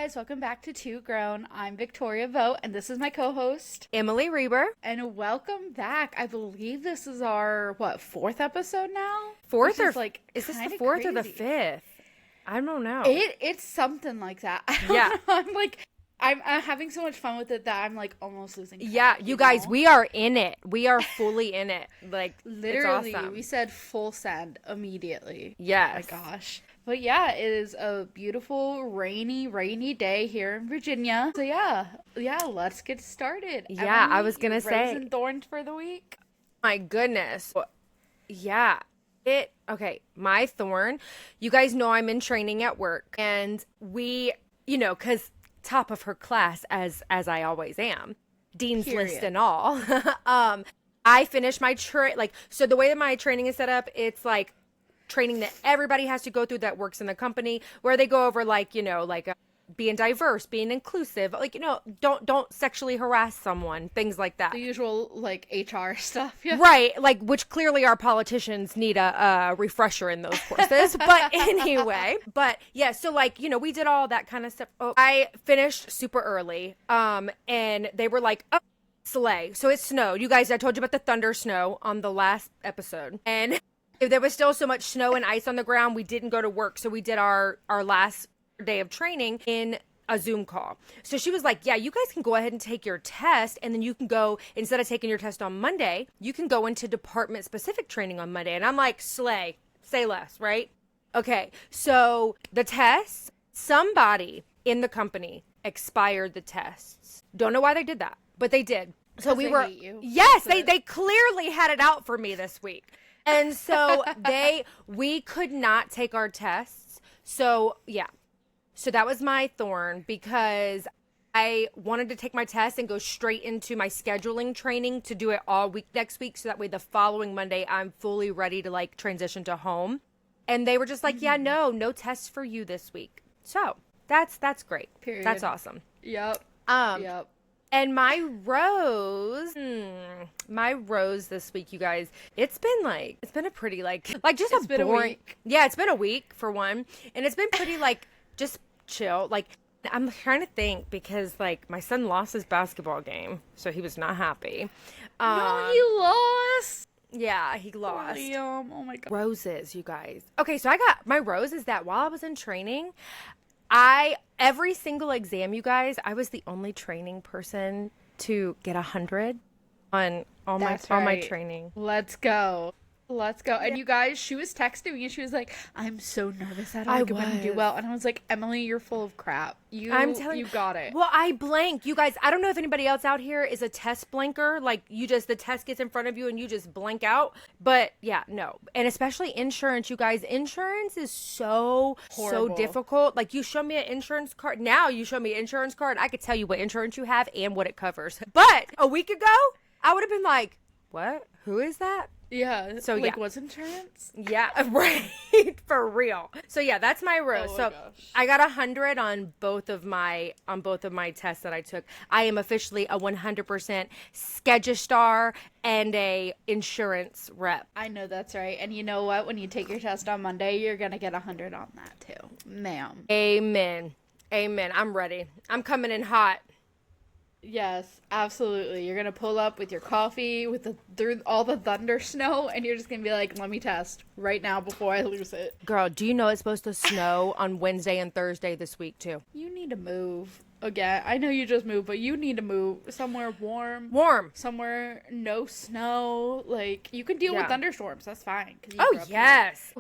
guys, welcome back to Two Grown. I'm Victoria Vogt, and this is my co-host, Emily Reber. And welcome back. I believe this is our, fourth episode now? Fourth or, is this the fourth or the fifth? I don't know. It's something like that. I don't know. I'm having so much fun with it that I'm almost losing track. Yeah, you guys, we are in it. We are fully in it. Literally, it's awesome. We said full send immediately. Yes. Oh my gosh. But yeah, it is a beautiful, rainy day here in Virginia. So yeah, let's get started. Yeah, Emily, I was gonna say. Rose and thorns for the week. My goodness. Yeah. Okay, my thorn. You guys know I'm in training at work, and we, because top of her class, as I always am, dean's list and all. I finished my so the way that my training is set up, it's training that everybody has to go through that works in the company, where they go over being diverse, being inclusive, don't sexually harass someone, things like that. The usual HR stuff. Yeah. Right, which clearly our politicians need a refresher in those courses. But anyway, so we did all that kind of stuff. I finished super early, and they were like, oh, slay. So it snowed. You guys, I told you about the thunder snow on the last episode, and if there was still so much snow and ice on the ground, we didn't go to work. So we did our last day of training in a Zoom call. So she was like, yeah, you guys can go ahead and take your test, and then you can go, instead of taking your test on Monday, you can go into department specific training on Monday. And I'm like, slay, say less, right? Okay, so the tests, somebody in the company expired the tests. Don't know why they did that, but they did. So we were, yes, they clearly had it out for me this week. And so we could not take our tests. So yeah. So that was my thorn, because I wanted to take my test and go straight into my scheduling training to do it all week next week. So that way the following Monday, I'm fully ready to transition to home. And they were just like, yeah, no tests for you this week. So that's great. Period. That's awesome. Yep. Yep. And my rose this week, you guys, it's been a pretty just a boring week. Yeah, it's been a week for one. And it's been pretty just chill. I'm trying to think, because my son lost his basketball game, so he was not happy. No, he lost. Yeah, he lost. Liam, oh my god. Roses, you guys. Okay, so I got my rose is that while I was in training, every single exam, you guys, I was the only training person to get 100 on all my training. Let's go. Yeah. And you guys, she was texting me and she was like, I'm so nervous. I don't think I'm going to do well. And I was like, Emily, you're full of crap. I'm telling you got it. Well, I blanked. You guys, I don't know if anybody else out here is a test blanker. The test gets in front of you and you just blank out. But yeah, no. And especially insurance, you guys. Insurance is so difficult. You show me an insurance card. Now you show me an insurance card, I could tell you what insurance you have and what it covers. But a week ago, I would have been like, what? Who is that? Yeah. So was insurance? Yeah, right. For real. So yeah, that's my rose. Oh my gosh. I got 100 on both of my tests that I took. I am officially a 100% Schegistar and a insurance rep. I know that's right. And you know what? When you take your test on Monday, you're gonna get 100 on that too, ma'am. Amen. I'm ready. I'm coming in hot. Yes, absolutely. You're going to pull up with your coffee through all the thunder snow, and you're just going to be like, let me test right now before I lose it. Girl, do you know it's supposed to snow on Wednesday and Thursday this week too? You need to move. Again, I know you just moved, but you need to move somewhere warm. Somewhere no snow. You can deal with thunderstorms. That's fine. Yes.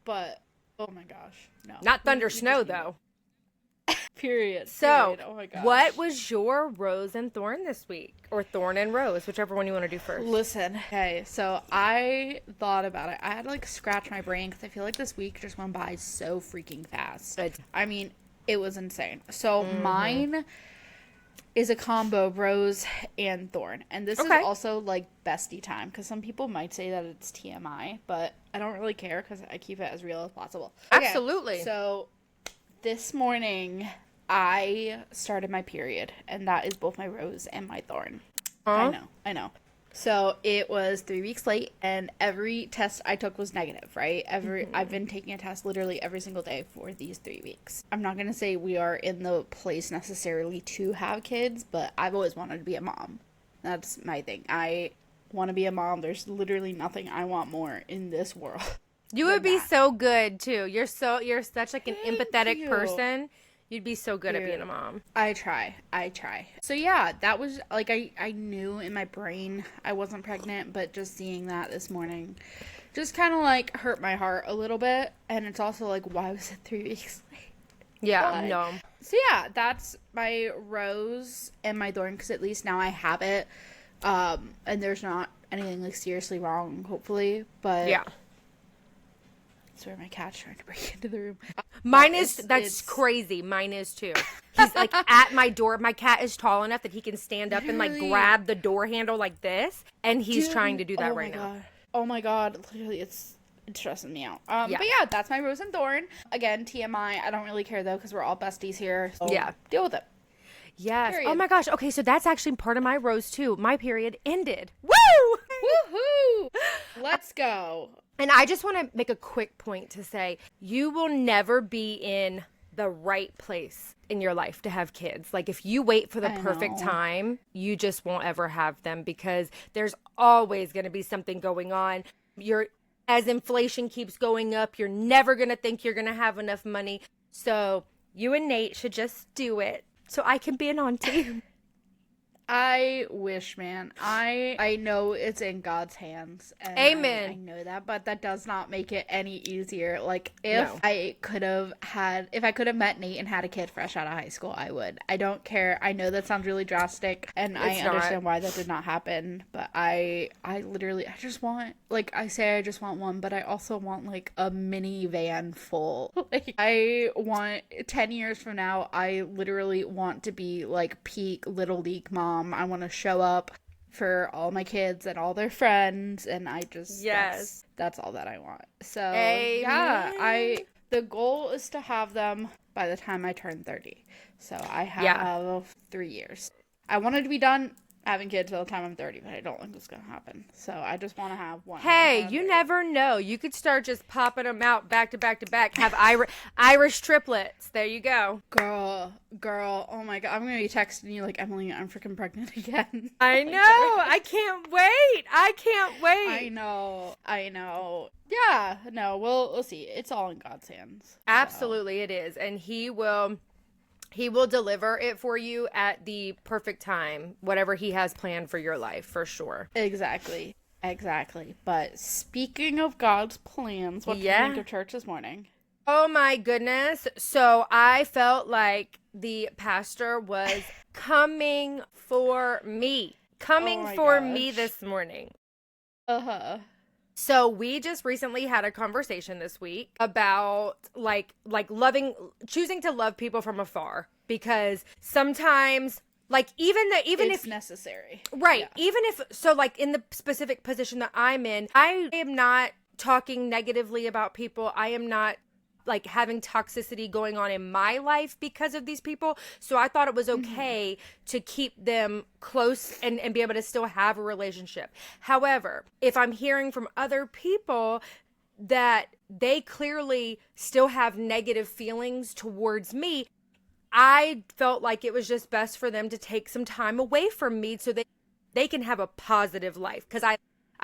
But, oh my gosh, no. Not thunder snow, though. Period. So, oh my gosh. What was your rose and thorn this week? Or thorn and rose, whichever one you want to do first. Listen, okay, so I thought about it. I had to scratch my brain because I feel like this week just went by so freaking fast. I mean, it was insane. So mine is a combo of rose and thorn. And this is also bestie time, because some people might say that it's TMI, but I don't really care because I keep it as real as possible. Okay, absolutely. So this morning I started my period, and that is both my rose and my thorn. I know. So it was 3 weeks late, and every test I took was negative, right? I've been taking a test literally every single day for these 3 weeks. I'm not gonna say we are in the place necessarily to have kids, but I've always wanted to be a mom. That's my thing. I want to be a mom. There's literally nothing I want more in this world. You would be so good too. You're such like an empathetic person. You'd be so good at being a mom. I try. So yeah, that was like I knew in my brain I wasn't pregnant, but just seeing that this morning just kind of like hurt my heart a little bit. And it's also like, why was it 3 weeks late? Yeah, no. So yeah, that's my rose and my thorn, because at least now I have it. And there's not anything like seriously wrong, hopefully. But yeah. I swear my cat's trying to break into the room. Mine is, that's crazy. Mine is too. He's like at my door. My cat is tall enough that he can stand up and like grab the door handle like this. And he's trying to do that right now. Oh my God. Literally, it's stressing me out. But yeah, that's my rose and thorn. Again, TMI. I don't really care though, because we're all besties here. So yeah. Deal with it. Yes. Period. Oh my gosh. Okay, so that's actually part of my rose too. My period ended. Woo! Woohoo! Let's go. And I just want to make a quick point to say, you will never be in the right place in your life to have kids. Like if you wait for the perfect time, you just won't ever have them, because there's always going to be something going on. As inflation keeps going up, you're never going to think you're going to have enough money. So you and Nate should just do it so I can be an auntie. I wish, man. I know it's in God's hands. And Amen. I know that, but that does not make it any easier. Like, if I could have met Nate and had a kid fresh out of high school, I would. I don't care. I know that sounds really drastic, and I understand why that did not happen, but I just want, like, I say I just want one, but I also want, like, a minivan full. Like, I want, 10 years from now, I literally want to be, like, peak Little League mom. I want to show up for all my kids and all their friends, and I just that's all that I want. So yeah, the goal is to have them by the time I turn 30. So I have 3 years. I wanted to be done having kids by the time I'm 30, but I don't think it's gonna happen. So I just want to have one. Hey, you never know. You could start just popping them out back to back to back. Have Irish triplets. There you go. Girl. Oh my God, I'm gonna be texting you like, Emily, I'm freaking pregnant again. I know. I can't wait. I know. Yeah. No. We'll see. It's all in God's hands. Absolutely, it is, and He will deliver it for you at the perfect time, whatever He has planned for your life, for sure. Exactly. But speaking of God's plans, what did you think of church this morning? Oh my goodness. So I felt like the pastor was coming for me. Me this morning. Uh-huh. So we just recently had a conversation this week about like choosing to love people from afar, because sometimes like even it's if necessary. Right. Yeah. Even if, so like in the specific position that I'm in, I am not talking negatively about people. I am not like having toxicity going on in my life because of these people. So I thought it was okay to keep them close and be able to still have a relationship. However, if I'm hearing from other people that they clearly still have negative feelings towards me, I felt like it was just best for them to take some time away from me so that they can have a positive life. Because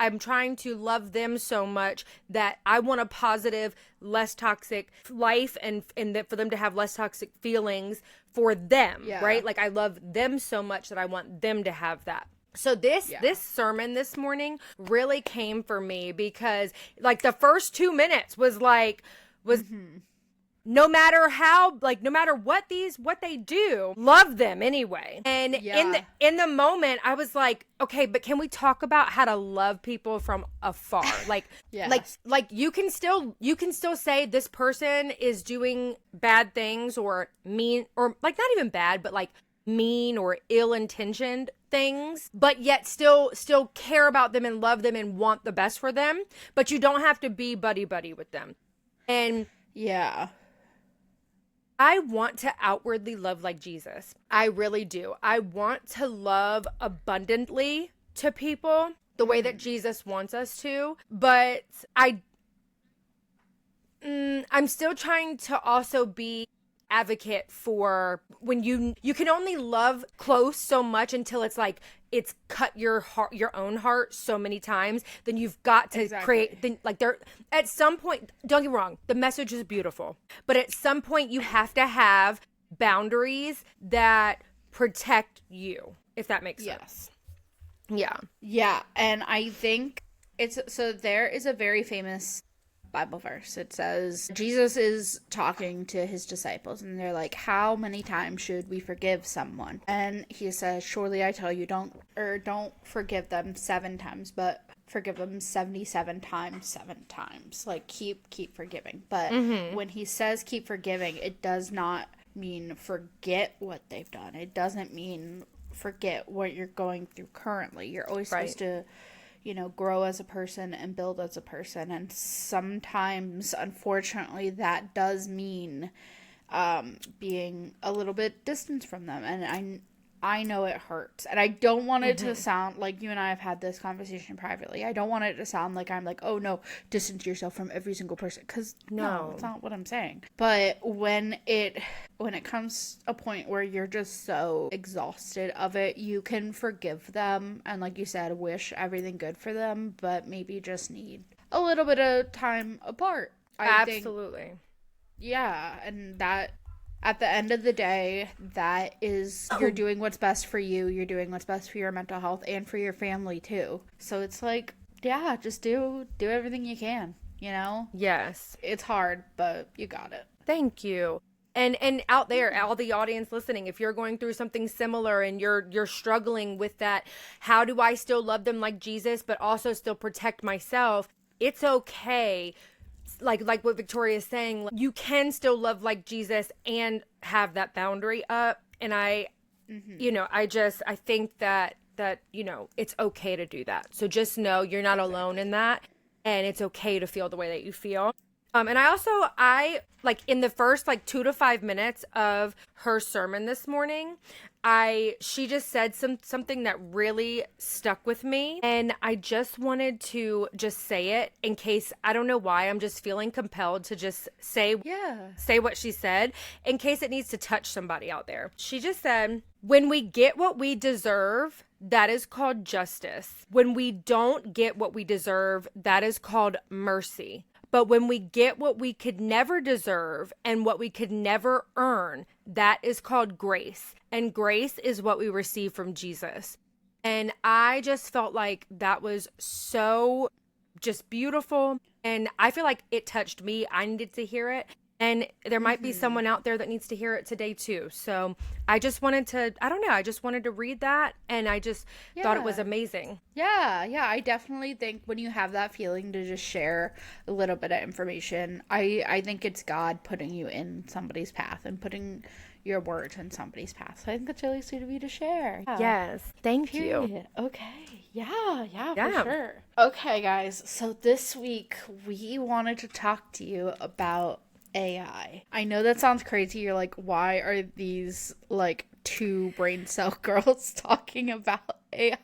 I'm trying to love them so much that I want a positive, less toxic life, and that for them to have less toxic feelings for them, right? Like I love them so much that I want them to have that. So this sermon this morning really came for me, because like the first 2 minutes was no matter how, like, no matter what they do, love them anyway. And in the moment, I was like, okay, but can we talk about how to love people from afar? Like, like you can still say this person is doing bad things or mean, or like not even bad, but like mean or ill-intentioned things, but yet still care about them and love them and want the best for them. But you don't have to be buddy with them. And I want to outwardly love like Jesus. I really do. I want to love abundantly to people the way that Jesus wants us to, but I'm still trying to also be advocate for when you can only love close so much until it's like it's cut your heart, your own heart so many times. Then you've got to create like there at some point. Don't get me wrong, the message is beautiful, but at some point you have to have boundaries that protect you, if that makes sense. Yeah, and I think there is a very famous Bible verse. It says Jesus is talking to his disciples and they're like, how many times should we forgive someone? And he says, surely I tell you, don't forgive them 7 times, but forgive them 77 times 7 times. Like keep forgiving. But when he says keep forgiving, it does not mean forget what they've done. It doesn't mean forget what you're going through currently. You're always supposed to grow as a person and build as a person. And sometimes, unfortunately, that does mean being a little bit distant from them. And I know it hurts. And I don't want it to sound like you and I have had this conversation privately. I don't want it to sound like I'm like, oh no, distance yourself from every single person. Because no, that's not what I'm saying. But when it comes a point where you're just so exhausted of it, you can forgive them. And like you said, wish everything good for them, but maybe just need a little bit of time apart. Absolutely. Yeah. And that, at the end of the day, that is, you're doing what's best for you. You're doing what's best for your mental health and for your family too. So it's like, yeah, just do everything you can, Yes. It's hard, but you got it. Thank you. And out there, all the audience listening, if you're going through something similar and you're struggling with that, how do I still love them like Jesus, but also still protect myself? It's okay. Like what Victoria is saying, you can still love like Jesus and have that boundary up. And I think that it's okay to do that. So just know you're not alone in that, and it's okay to feel the way that you feel. And I like in the first 2 to 5 minutes of her sermon this morning, she just said something that really stuck with me, and I just wanted to just say it in case, I don't know why, I'm just feeling compelled to just say what she said in case it needs to touch somebody out there. She just said, when we get what we deserve, that is called justice. When we don't get what we deserve, that is called mercy. But when we get what we could never deserve and what we could never earn, that is called grace. And grace is what we receive from Jesus. And I just felt like that was so just beautiful. And I feel like it touched me. I needed to hear it. And there might be someone out there that needs to hear it today too. So I just wanted to read that, and I just thought it was amazing. Yeah, I definitely think when you have that feeling to just share a little bit of information, I think it's God putting you in somebody's path and putting your words in somebody's path. So I think that's really sweet of you to share. Yeah. Yes, thank you. Okay, yeah, for sure. Okay, guys, so this week we wanted to talk to you about AI. I know that sounds crazy. You're like, why are these 2 brain cell girls talking about AI?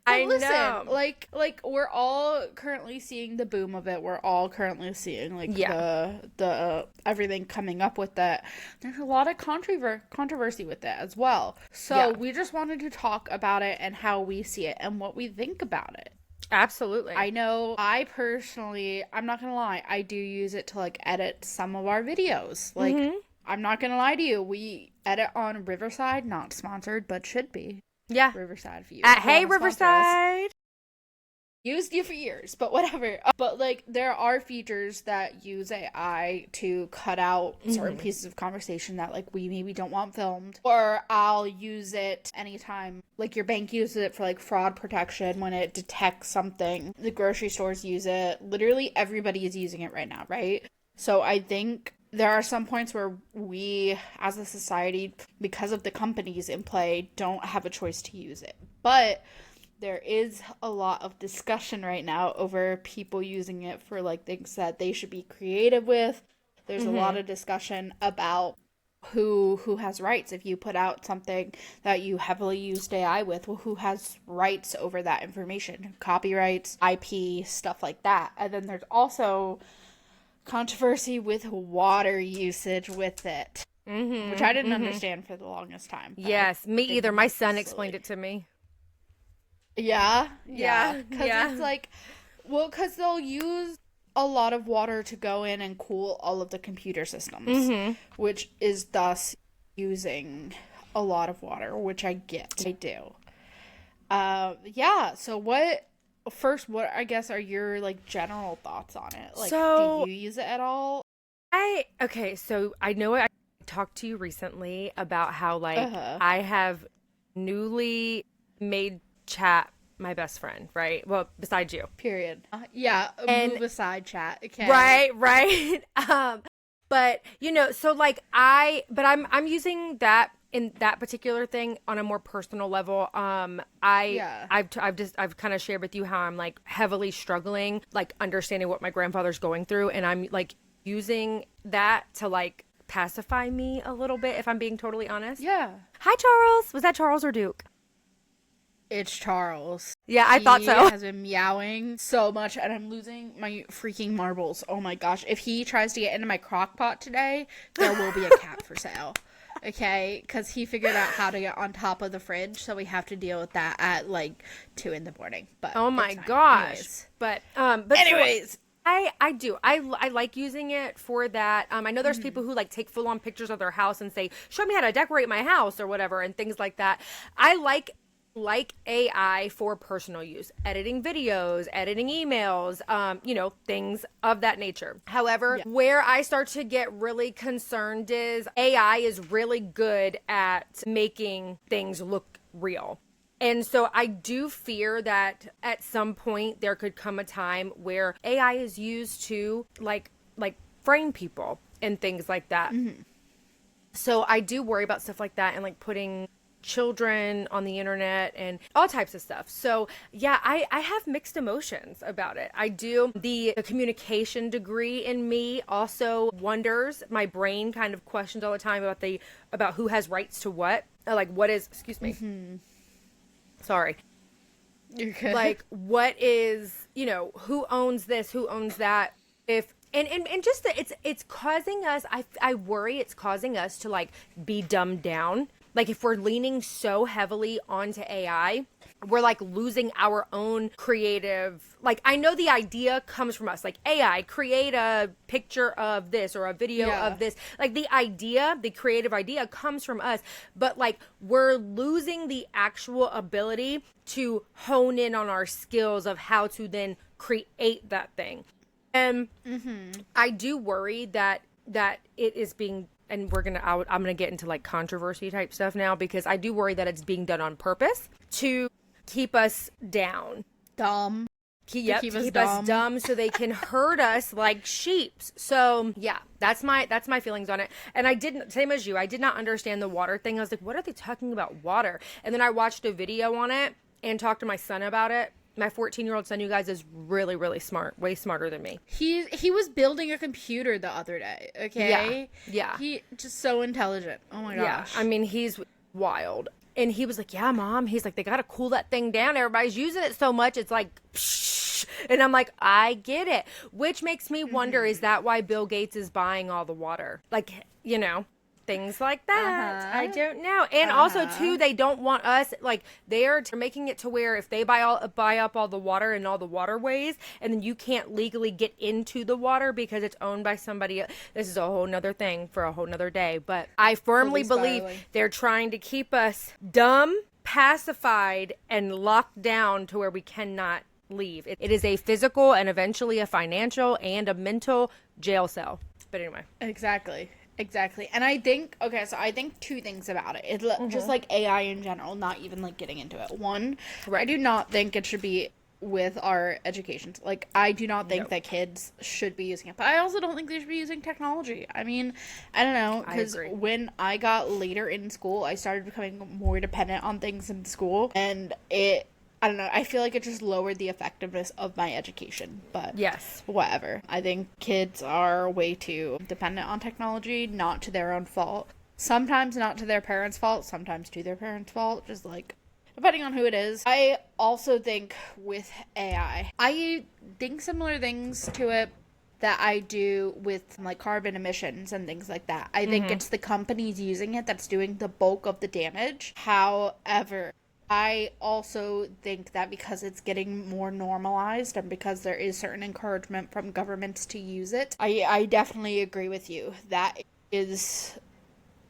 I know. Like we're all currently seeing the boom of it. We're all currently seeing the everything coming up with that. There's a lot of controversy with it as well. So we just wanted to talk about it and how we see it and what we think about it. Absolutely. I know I personally, I'm not gonna lie, I do use it to edit some of our videos. I'm not gonna lie to you, we edit on Riverside, not sponsored, but should be. Yeah. Riverside for you. Hey, Riverside! Used you for years, but whatever. But there are features that use AI to cut out certain pieces of conversation that we maybe don't want filmed. Or I'll use it anytime. Your bank uses it for fraud protection when it detects something. The grocery stores use it. Literally everybody is using it right now, right? So I think there are some points where we, as a society, because of the companies in play, don't have a choice to use it. But there is a lot of discussion right now over people using it for things that they should be creative with. There's a lot of discussion about who has rights. If you put out something that you heavily used AI with, well, who has rights over that information? Copyrights, IP, stuff like that. And then there's also controversy with water usage with it, which I didn't understand for the longest time. Yes, me either. My son explained it to me. Yeah. Yeah. Because it's like, well, because they'll use a lot of water to go in and cool all of the computer systems, which is thus using a lot of water, which I get. I do. Yeah. So what I guess are your like general thoughts on it? Like, So do you use it at all? So I know I talked to you recently about how like I have newly made chat my best friend, right? Well, besides you. Period. Yeah, And move aside chat. Okay. right. But you know, so like I'm using that in that particular thing on a more personal level. I've kind of shared with you how I'm like heavily struggling, like understanding what my grandfather's going through, and I'm like using that to like pacify me a little bit, if I'm being totally honest. Yeah. Hi, Charles. Was that Charles or Duke? It's Charles. Yeah, I thought so. He has been meowing so much, and I'm losing my freaking marbles. Oh my gosh. If he tries to get into my crock pot today, there will be a cat for sale. Okay? Because he figured out how to get on top of the fridge, so we have to deal with that at like 2 a.m. But oh my gosh. Anyways. But anyways. So, I do. I like using it for that. I know there's people who like take full on pictures of their house and say, show me how to decorate my house or whatever and things like that. I like AI for personal use, editing videos, editing emails, things of that nature. However, where I start to get really concerned is AI is really good at making things look real. And so I do fear that at some point there could come a time where AI is used to like frame people and things like that. So I do worry about stuff like that and like putting children on the internet and all types of stuff. So yeah, I have mixed emotions about it. I do. The communication degree in me also wonders. My brain kind of questions all the time about who has rights to what. Like what is, excuse me. Sorry. You're good. Like what is, who owns this, who owns that? And just that it's causing us, I worry it's causing us to like be dumbed down. Like if we're leaning so heavily onto AI, we're like losing our own creative, like I know the idea comes from us, like AI, create a picture of this or a video of this. Like the creative idea comes from us, but like we're losing the actual ability to hone in on our skills of how to then create that thing. And I do worry that it is being, and I'm gonna get into like controversy type stuff now, because I do worry that it's being done on purpose to keep us down, dumb. To keep us dumb so they can herd us like sheeps. So yeah, that's my feelings on it. And I didn't, same as you, I did not understand the water thing. I was like, what are they talking about water? And then I watched a video on it and talked to my son about it. My 14-year-old son, you guys, is really, really smart. Way smarter than me. He was building a computer the other day, okay? Yeah. He just so intelligent. Oh my gosh. Yeah, I mean, he's wild. And he was like, yeah, Mom. He's like, they got to cool that thing down. Everybody's using it so much. It's like, psh. And I'm like, I get it. Which makes me wonder, is that why Bill Gates is buying all the water? Like, things like that. I don't know. And also too, they don't want us, like they're making it to where if they buy up all the water in all the waterways, and then you can't legally get into the water because it's owned by somebody else. This is a whole nother thing for a whole nother day. But I firmly believe they're trying to keep us dumb, pacified, and locked down to where we cannot leave. It is a physical and eventually a financial and a mental jail cell. But anyway. Exactly. And I think, I think two things about it. It's just like AI in general, not even like getting into it. One, I do not think it should be with our education. Like, I do not think that kids should be using it. But I also don't think they should be using technology. I mean, I don't know. Because when I got later in school, I started becoming more dependent on things in school. And I don't know. I feel like it just lowered the effectiveness of my education. But yes, whatever. I think kids are way too dependent on technology, not to their own fault. Sometimes not to their parents' fault, sometimes to their parents' fault, just like depending on who it is. I also think with AI, I think similar things to it that I do with like carbon emissions and things like that. I think it's the companies using it that's doing the bulk of the damage. However, I also think that because it's getting more normalized and because there is certain encouragement from governments to use it, I definitely agree with you. That is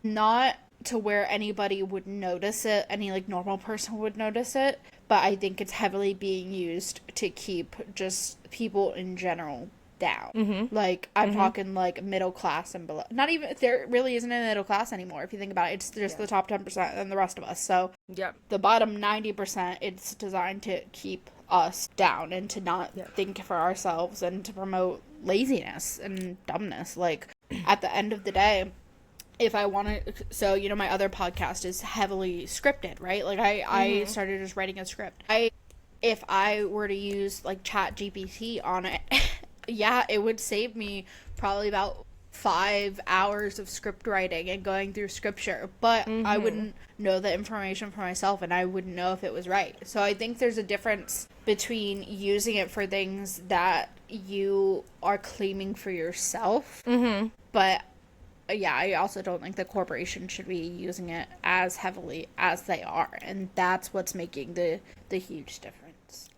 not to where anybody would notice it, any like normal person would notice it, but I think it's heavily being used to keep just people in general down. Like I'm talking like middle class and below. Not even, there really isn't a middle class anymore if you think about it. It's just the top 10% and the rest of us. So the bottom 90%, it's designed to keep us down and to not think for ourselves and to promote laziness and dumbness. Like at the end of the day, if I want to, so, you know, my other podcast is heavily scripted, right? Like I started just writing a script. If I were to use like Chat GPT on it, yeah, it would save me probably about 5 hours of script writing and going through scripture, but I wouldn't know the information for myself and I wouldn't know if it was right. So I think there's a difference between using it for things that you are claiming for yourself, but yeah, I also don't think the corporation should be using it as heavily as they are, and that's what's making the huge difference.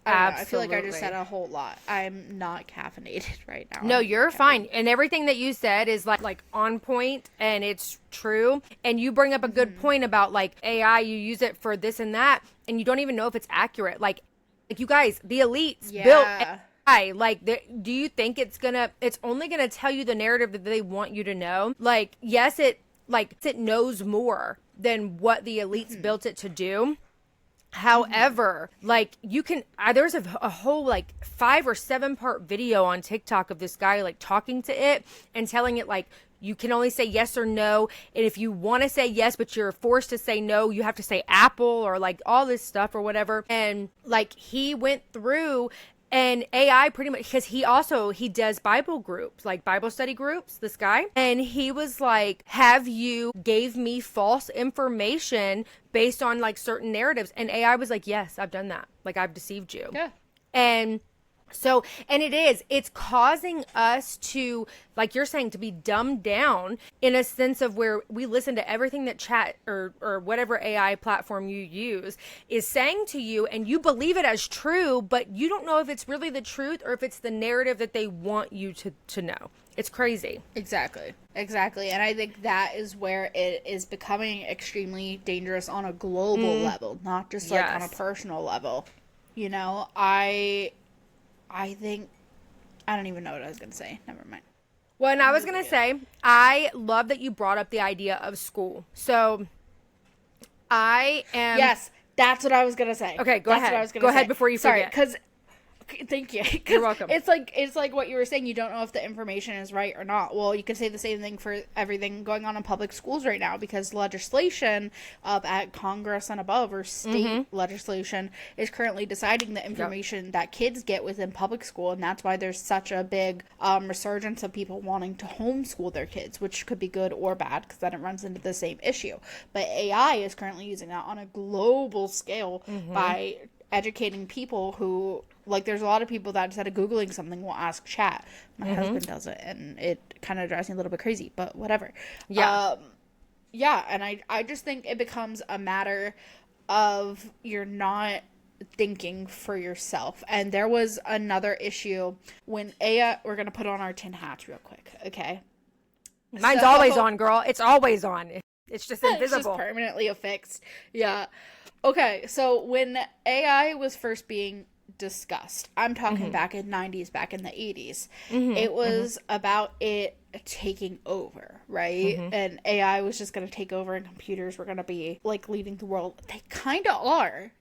I feel like I just said a whole lot. I'm not caffeinated right now. No, you're fine. And everything that you said is like on point and it's true. And you bring up a good point about like AI, you use it for this and that, and you don't even know if it's accurate. Like you guys, the elites built AI. Like, do you think it's only gonna tell you the narrative that they want you to know? Like, yes, it knows more than what the elites built it to do. However, like you can, there's a whole like 5 or 7 part video on TikTok of this guy like talking to it and telling it like you can only say yes or no, and if you want to say yes but you're forced to say no, you have to say Apple or like all this stuff or whatever. And like he went through. And AI pretty much, because he does Bible groups, like Bible study groups, this guy. And he was like, have you gave me false information based on like certain narratives? And AI was like, yes, I've done that. Like I've deceived you. Yeah. And so, and it's causing us to, like you're saying, to be dumbed down in a sense of where we listen to everything that chat or whatever AI platform you use is saying to you, and you believe it as true, but you don't know if it's really the truth or if it's the narrative that they want you to know. It's crazy. Exactly. And I think that is where it is becoming extremely dangerous on a global level, not just like on a personal level. You know, I think, I don't even know what I was going to say. Never mind. Well, and I was going to say, I love that you brought up the idea of school. So, I am... Yes, that's what I was going to say. Okay, go ahead. Go ahead before you forget. Sorry, because... Thank you. You're welcome. It's like what you were saying. You don't know if the information is right or not. Well, you could say the same thing for everything going on in public schools right now, because legislation up at Congress and above, or state legislation, is currently deciding the information that kids get within public school, and that's why there's such a big resurgence of people wanting to homeschool their kids, which could be good or bad, because then it runs into the same issue. But AI is currently using that on a global scale by educating people who, like, there's a lot of people that instead of Googling something will ask chat. My husband does it, and it kind of drives me a little bit crazy, but whatever. And I just think it becomes a matter of you're not thinking for yourself. And there was another issue when AI, we're going to put on our tin hats real quick, okay? Mine's always on, girl. It's always on. It's just invisible. It's just permanently affixed. Yeah. Okay, so when AI was first being discussed, I'm talking back in 90s, back in the 80s, it was about it taking over, right? And AI was just going to take over and computers were going to be like leading the world. They kind of are,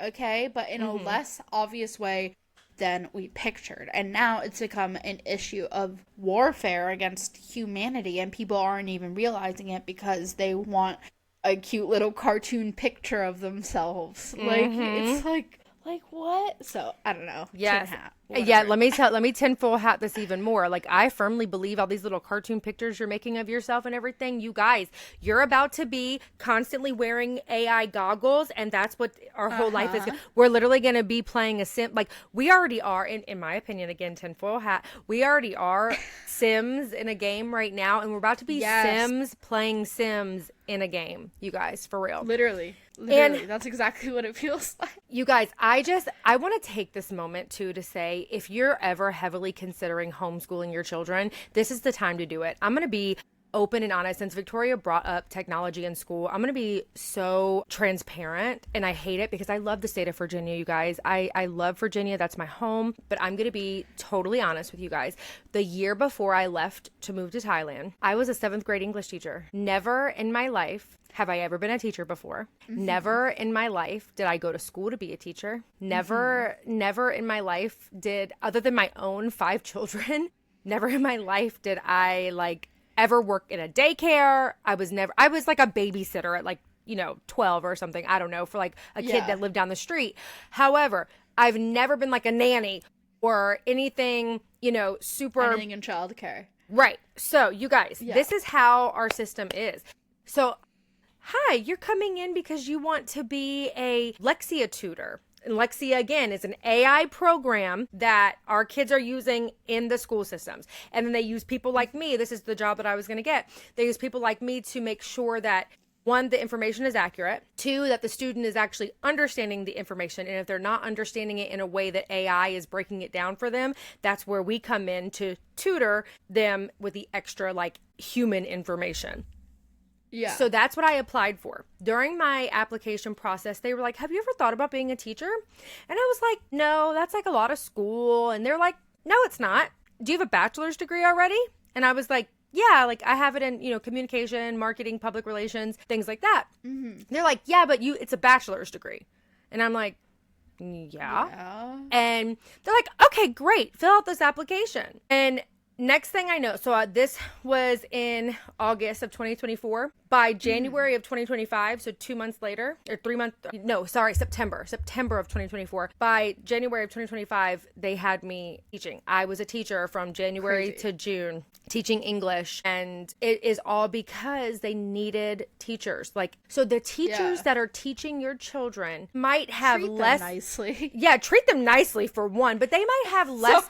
okay? But in a less obvious way than we pictured. And now it's become an issue of warfare against humanity, and people aren't even realizing it because they want a cute little cartoon picture of themselves. Like, it's like Like, what? So, I don't know. Yes. Tin hat, Yeah, whatever. let me tinfoil hat this even more. Like, I firmly believe all these little cartoon pictures you're making of yourself and everything, you guys, you're about to be constantly wearing AI goggles, and that's what our whole life is. We're literally going to be playing a sim. Like, we already are, in my opinion, again, tinfoil hat, we already are Sims in a game right now, and we're about to be Sims playing Sims in a game, you guys, for real. Literally, that's exactly what it feels like. You guys, I want to take this moment too to say, if you're ever heavily considering homeschooling your children, this is the time to do it. I'm going to be open and honest. Since Victoria brought up technology in school, I'm going to be so transparent, and I hate it because I love the state of Virginia, you guys. I love Virginia. That's my home, but I'm going to be totally honest with you guys. The year before I left to move to Thailand, I was a 7th grade English teacher. Never in my life have I ever been a teacher before. Never in my life did I go to school to be a teacher. Never in my life did, other than my own 5 children, never in my life did I ever work in a daycare. I was like a babysitter at 12 or something. I don't know, for like a kid that lived down the street. However, I've never been like a nanny or anything, super. Anything in childcare. Right. So you guys, this is how our system is. So, hi, you're coming in because you want to be a Lexia tutor. And Lexia, again, is an AI program that our kids are using in the school systems. And then they use people like me. This is the job that I was going to get. They use people like me to make sure that, 1, the information is accurate. 2, that the student is actually understanding the information. And if they're not understanding it in a way that AI is breaking it down for them, that's where we come in to tutor them with the extra human information. Yeah. So that's what I applied for. During my application process, they were like, have you ever thought about being a teacher? And I was like, no, that's a lot of school. And they're like, no, it's not. Do you have a bachelor's degree already? And I was like, yeah, I have it in, communication, marketing, public relations, things like that. Mm-hmm. They're like, yeah, but it's a bachelor's degree. And I'm like, yeah. And they're like, okay, great. Fill out this application. And next thing I know, so this was in August of 2024. By January of 2025, so 2 months later, or 3 months, no, sorry, September of 2024. By January of 2025, they had me teaching. I was a teacher from January to June, teaching English, and it is all because they needed teachers. So the teachers that are teaching your children might have treat less them nicely. Yeah, treat them nicely for one, but they might have less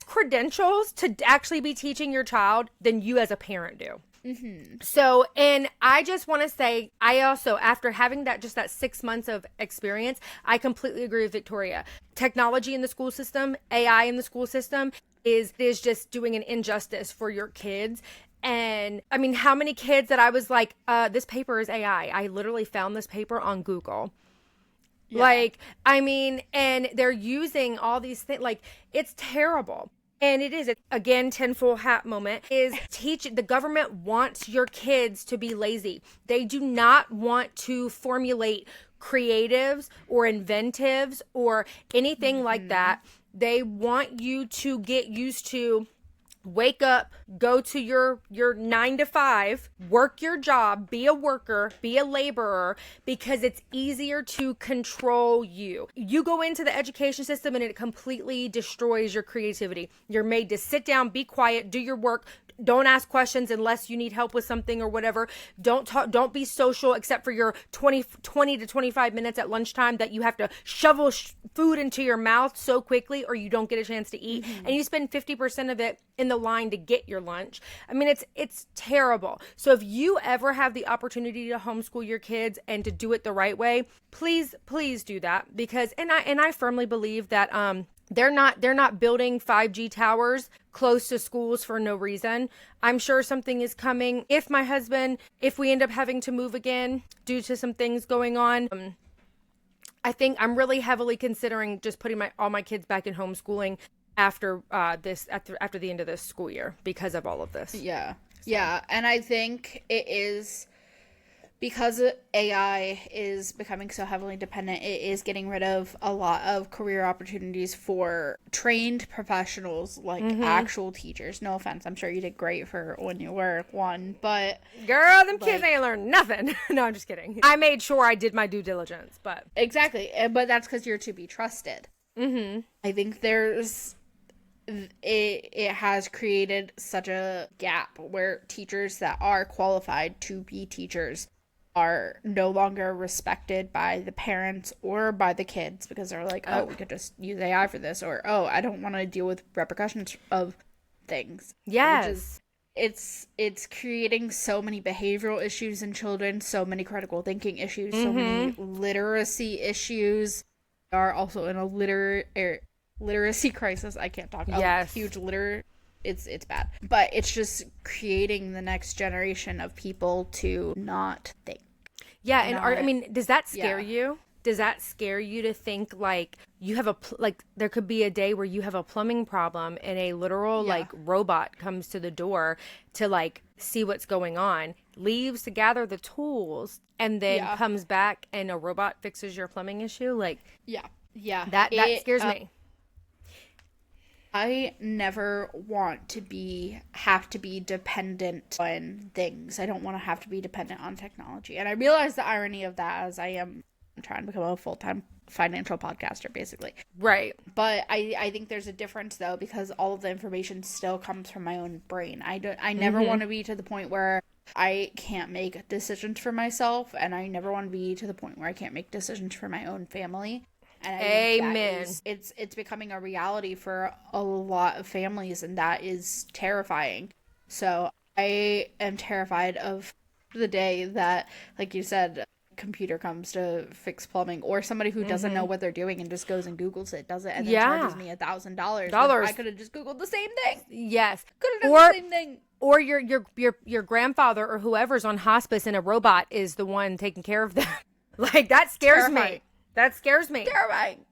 credentials to actually be teaching your child than you as a parent do. Mm-hmm. So, and I just want to say, I also, after having that 6 months of experience, I completely agree with Victoria. Technology in the school system, AI in the school system is just doing an injustice for your kids. And I mean, how many kids that I was like, this paper is AI. I literally found this paper on Google. Yeah. And they're using all these things, it's terrible. And it is, again, tinfoil hat moment, is the government wants your kids to be lazy. They do not want to formulate creatives or inventives or anything like that. They want you to get used to wake up, go to your 9 to 5, work your job, be a worker, be a laborer, because it's easier to control you. You go into the education system and it completely destroys your creativity. You're made to sit down, be quiet, do your work. Don't ask questions unless you need help with something or whatever. Don't talk, don't be social except for your 20 to 25 minutes at lunchtime that you have to shovel food into your mouth so quickly or you don't get a chance to eat. Mm-hmm. And you spend 50% of it in the line to get your lunch. I mean, it's terrible. So if you ever have the opportunity to homeschool your kids and to do it the right way, please do that, because and I firmly believe that they're not building 5G towers close to schools for no reason. I'm sure something is coming. If we end up having to move again due to some things going on, I think I'm really heavily considering just putting all my kids back in homeschooling after the end of this school year because of all of this. Yeah. So. Yeah, and I think it is because AI is becoming so heavily dependent, it is getting rid of a lot of career opportunities for trained professionals, like actual teachers. No offense, I'm sure you did great for when you were one, but girl, them kids ain't learned nothing. No, I'm just kidding. I made sure I did my due diligence, but exactly, but that's because you're to be trusted. I think it has created such a gap where teachers that are qualified to be teachers are no longer respected by the parents or by the kids, because they're like, oh, we could just use AI for this, or oh, I don't want to deal with repercussions of things. Yes. It's creating so many behavioral issues in children, so many critical thinking issues, so many literacy issues. They are also in a literacy crisis. I can't talk. Yes. Huge it's bad, but it's just creating the next generation of people to not think. Yeah, and I mean, does that scare you? Does that scare you to think like you have there could be a day where you have a plumbing problem and a literal like robot comes to the door to like see what's going on, leaves to gather the tools, and then comes back and a robot fixes your plumbing issue? Like, that scares me. I never want to have to be dependent on things. I don't want to have to be dependent on technology. And I realize the irony of that as I'm trying to become a full-time financial podcaster, basically. Right. But I think there's a difference, though, because all of the information still comes from my own brain. I never want to be to the point where I can't make decisions for myself, and I never want to be to the point where I can't make decisions for my own family. And Amen. It's becoming a reality for a lot of families, and that is terrifying. So I am terrified of the day that, like you said, a computer comes to fix plumbing, or somebody who doesn't know what they're doing and just goes and Googles it, does it, and then charges me $1,000. I could have just Googled the same thing. Yes. Could have done the same thing. Or your grandfather or whoever's on hospice and a robot is the one taking care of them. Like, that scares me. That scares me. Terrifying.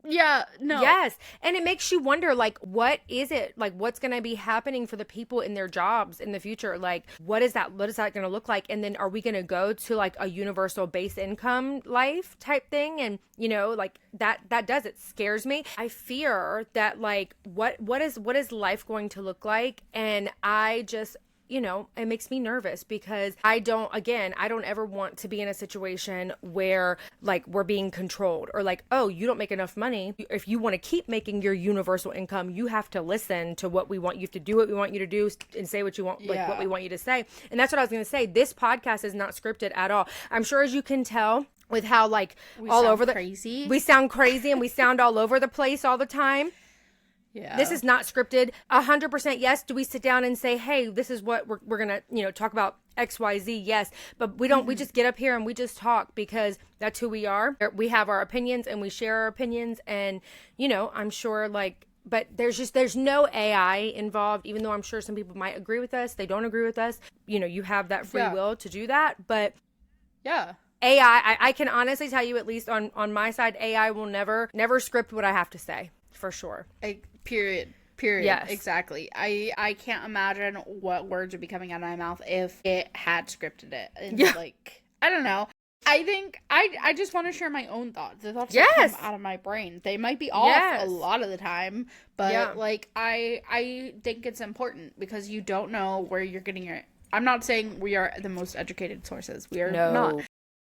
Yeah, no. Yes. And it makes you wonder, like, what is it? Like, what's going to be happening for the people in their jobs in the future? Like, what is that going to look like? And then are we going to go to, like, a universal base income life type thing? And, you know, like, that does, it scares me. I fear that, like, what is life going to look like? And I just, you know, it makes me nervous because I don't ever want to be in a situation where like we're being controlled, or like, oh, you don't make enough money. If you want to keep making your universal income, you have to listen to what we want. You have to do what we want you to do and say what you want, like what we want you to say. And that's what I was going to say. This podcast is not scripted at all. I'm sure, as you can tell, with how like we sound crazy and we sound all over the place all the time. Yeah. This is not scripted. 100% yes. Do we sit down and say, hey, this is what we're going to, you know, talk about XYZ? Yes. But we don't, we just get up here and we just talk because that's who we are. We have our opinions and we share our opinions. And, you know, I'm sure like, but there's no AI involved, even though I'm sure some people might agree with us. They don't agree with us. You know, you have that free will to do that. But yeah. AI, I can honestly tell you, at least on my side, AI will never script what I have to say. For sure. Period. Yes. Exactly. I can't imagine what words would be coming out of my mouth if it had scripted it. And like, I don't know. I think I just want to share my own thoughts. The thoughts that come out of my brain. They might be off a lot of the time, but like I think it's important because you don't know where you're getting your. I'm not saying we are the most educated sources. We are not.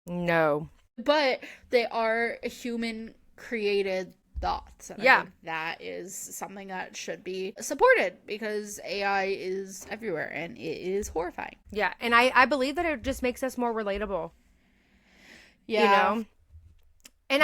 No. But they are human created thoughts. And I think that is something that should be supported because AI is everywhere and it is horrifying. Yeah, and I believe that it just makes us more relatable. Yeah. You know? And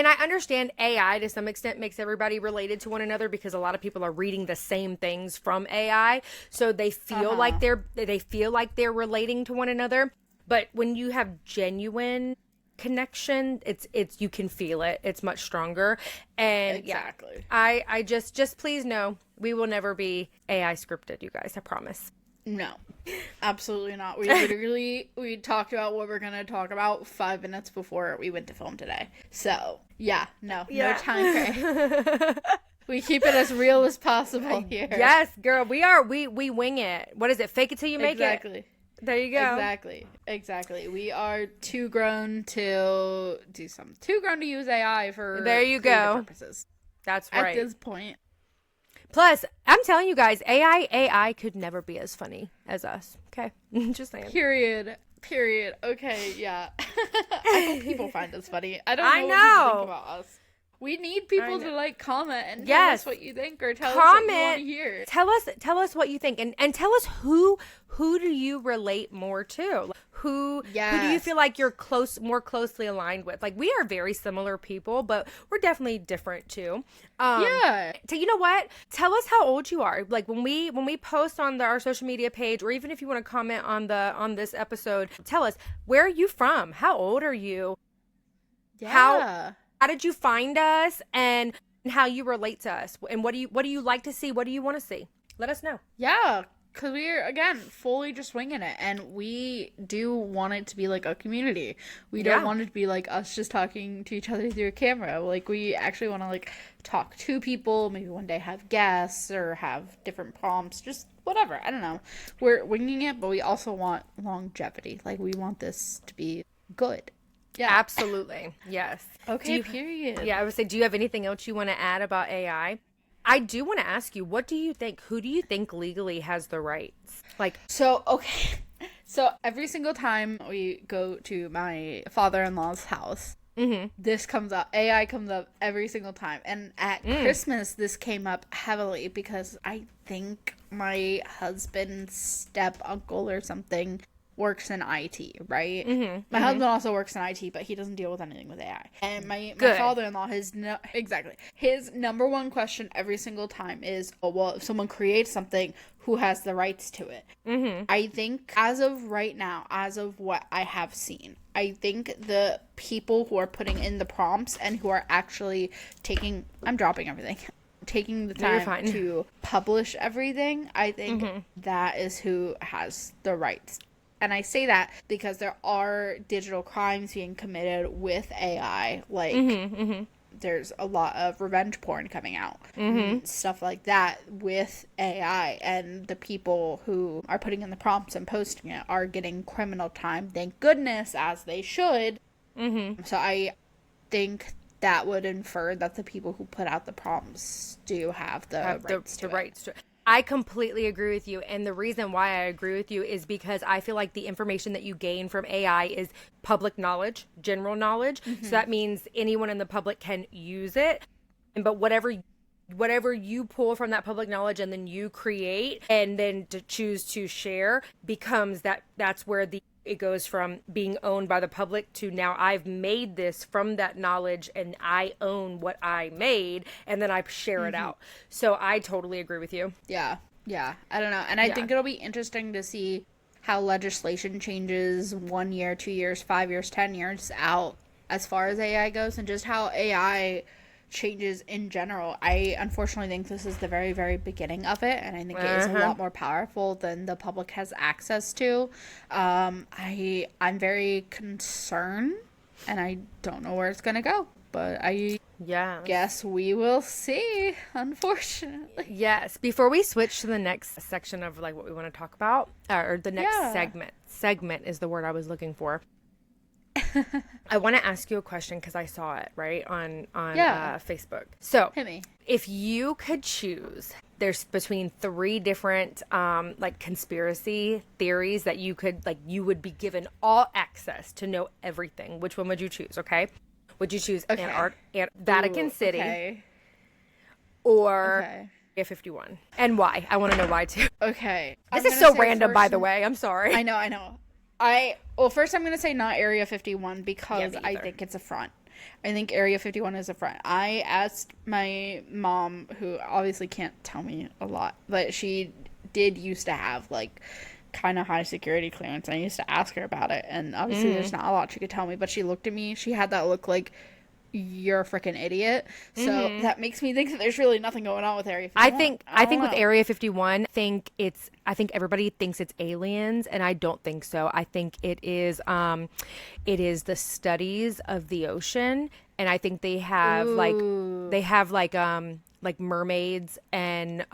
I understand AI to some extent makes everybody related to one another because a lot of people are reading the same things from AI, so they feel like they're relating to one another. But when you have genuine connection, it's you can feel it. It's much stronger. And exactly. I just please know we will never be AI scripted, you guys. I promise. No, absolutely not. We talked about what we're gonna talk about 5 minutes before we went to film today. So no time frame. We keep it as real as possible here. Yes, girl. We wing it. What is it? Fake it till you make it. Exactly. There you go. Exactly. We are too grown to do something. Too grown to use AI for there you creative go. purposes. That's right. At this point. Plus, I'm telling you guys, AI could never be as funny as us. Okay, just saying. Period. Okay, yeah. I hope people find us funny. I don't know what people think about us. We need people to like comment and tell us what you think, or tell us what you want to hear. Tell us what you think, and tell us who do you relate more to? Who do you feel like you're more closely aligned with? Like, we are very similar people, but we're definitely different too. So you know what? Tell us how old you are. Like, when we post on our social media page, or even if you want to comment on this episode, tell us, where are you from? How old are you? Yeah. How did you find us, and how you relate to us, and what do you like to see? What do you want to see? Let us know. Yeah, because we're, again, fully just winging it, and we do want it to be like a community. We don't want it to be like us just talking to each other through a camera. Like, we actually want to like talk to people, maybe one day have guests or have different prompts, just whatever. I don't know. We're winging it, but we also want longevity. Like, we want this to be good. Yeah, absolutely. Yes. Okay, period. Yeah, I would say, do you have anything else you want to add about AI? I do want to ask you, what do you think? Who do you think legally has the rights? Like, so every single time we go to my father-in-law's house, this comes up. AI comes up every single time. And at Christmas, this came up heavily because I think my husband's step uncle or something works in IT, right? My husband also works in IT, but he doesn't deal with anything with AI. And my father-in-law, his number one question every single time is, oh, well, if someone creates something, who has the rights to it? I think as of right now, as of what I have seen, I think the people who are putting in the prompts and who are actually taking the time to publish everything, I think that is who has the rights. And I say that because there are digital crimes being committed with AI. Like, there's a lot of revenge porn coming out. Stuff like that with AI. And the people who are putting in the prompts and posting it are getting criminal time. Thank goodness, as they should. So I think that would infer that the people who put out the prompts do have the rights to it. I completely agree with you. And the reason why I agree with you is because I feel like the information that you gain from AI is public knowledge, general knowledge. So that means anyone in the public can use it. But whatever you pull from that public knowledge and then you create and then to choose to share becomes that's where it goes from being owned by the public to now I've made this from that knowledge and I own what I made, and then I share it out. So I totally agree with you. Yeah. I don't know. And I think it'll be interesting to see how legislation changes 1 year, 2 years, 5 years, 10 years out as far as AI goes, and just how AI changes in general. I unfortunately think this is the very, very beginning of it, and I think it is a lot more powerful than the public has access to. I'm very concerned, and I don't know where it's gonna go, but I guess we will see, unfortunately. Yes. Before we switch to the next section of like what we want to talk about, or the next segment is the word I was looking for. I want to ask you a question because I saw it right on Facebook. So, hit me. If you could choose, there's between 3 different like conspiracy theories that you would be given all access to know everything. Which one would you choose? Okay, would you choose Vatican City or Area 51? And why? I want to know why too. Okay, this is so random, by the way. I'm sorry. I know. First I'm going to say not Area 51 because I think it's a front. I think Area 51 is a front. I asked my mom, who obviously can't tell me a lot, but she did used to have like kind of high security clearance. And I used to ask her about it, and obviously there's not a lot she could tell me, but she looked at me. She had that look like, you're a freaking idiot. So that makes me think that there's really nothing going on with Area 51. I think with Area 51, I think everybody thinks it's aliens, and I don't think so. I think it is the studies of the ocean, and I think they have like mermaids and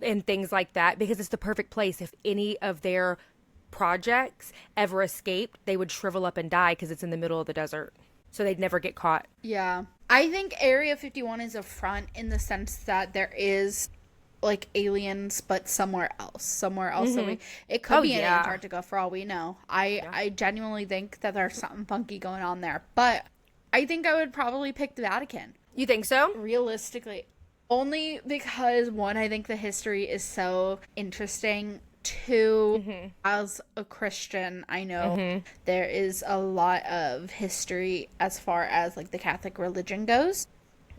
and things like that, because it's the perfect place. If any of their projects ever escaped, they would shrivel up and die because it's in the middle of the desert. So they'd never get caught. Yeah. I think Area 51 is a front in the sense that there is like aliens, but somewhere else. So it could be in Antarctica for all we know. I genuinely think that there's something funky going on there. But I think I would probably pick the Vatican. You think so? Realistically. Only because, one, I think the history is so interesting. Two, as a Christian, I know there is a lot of history as far as like the Catholic religion goes.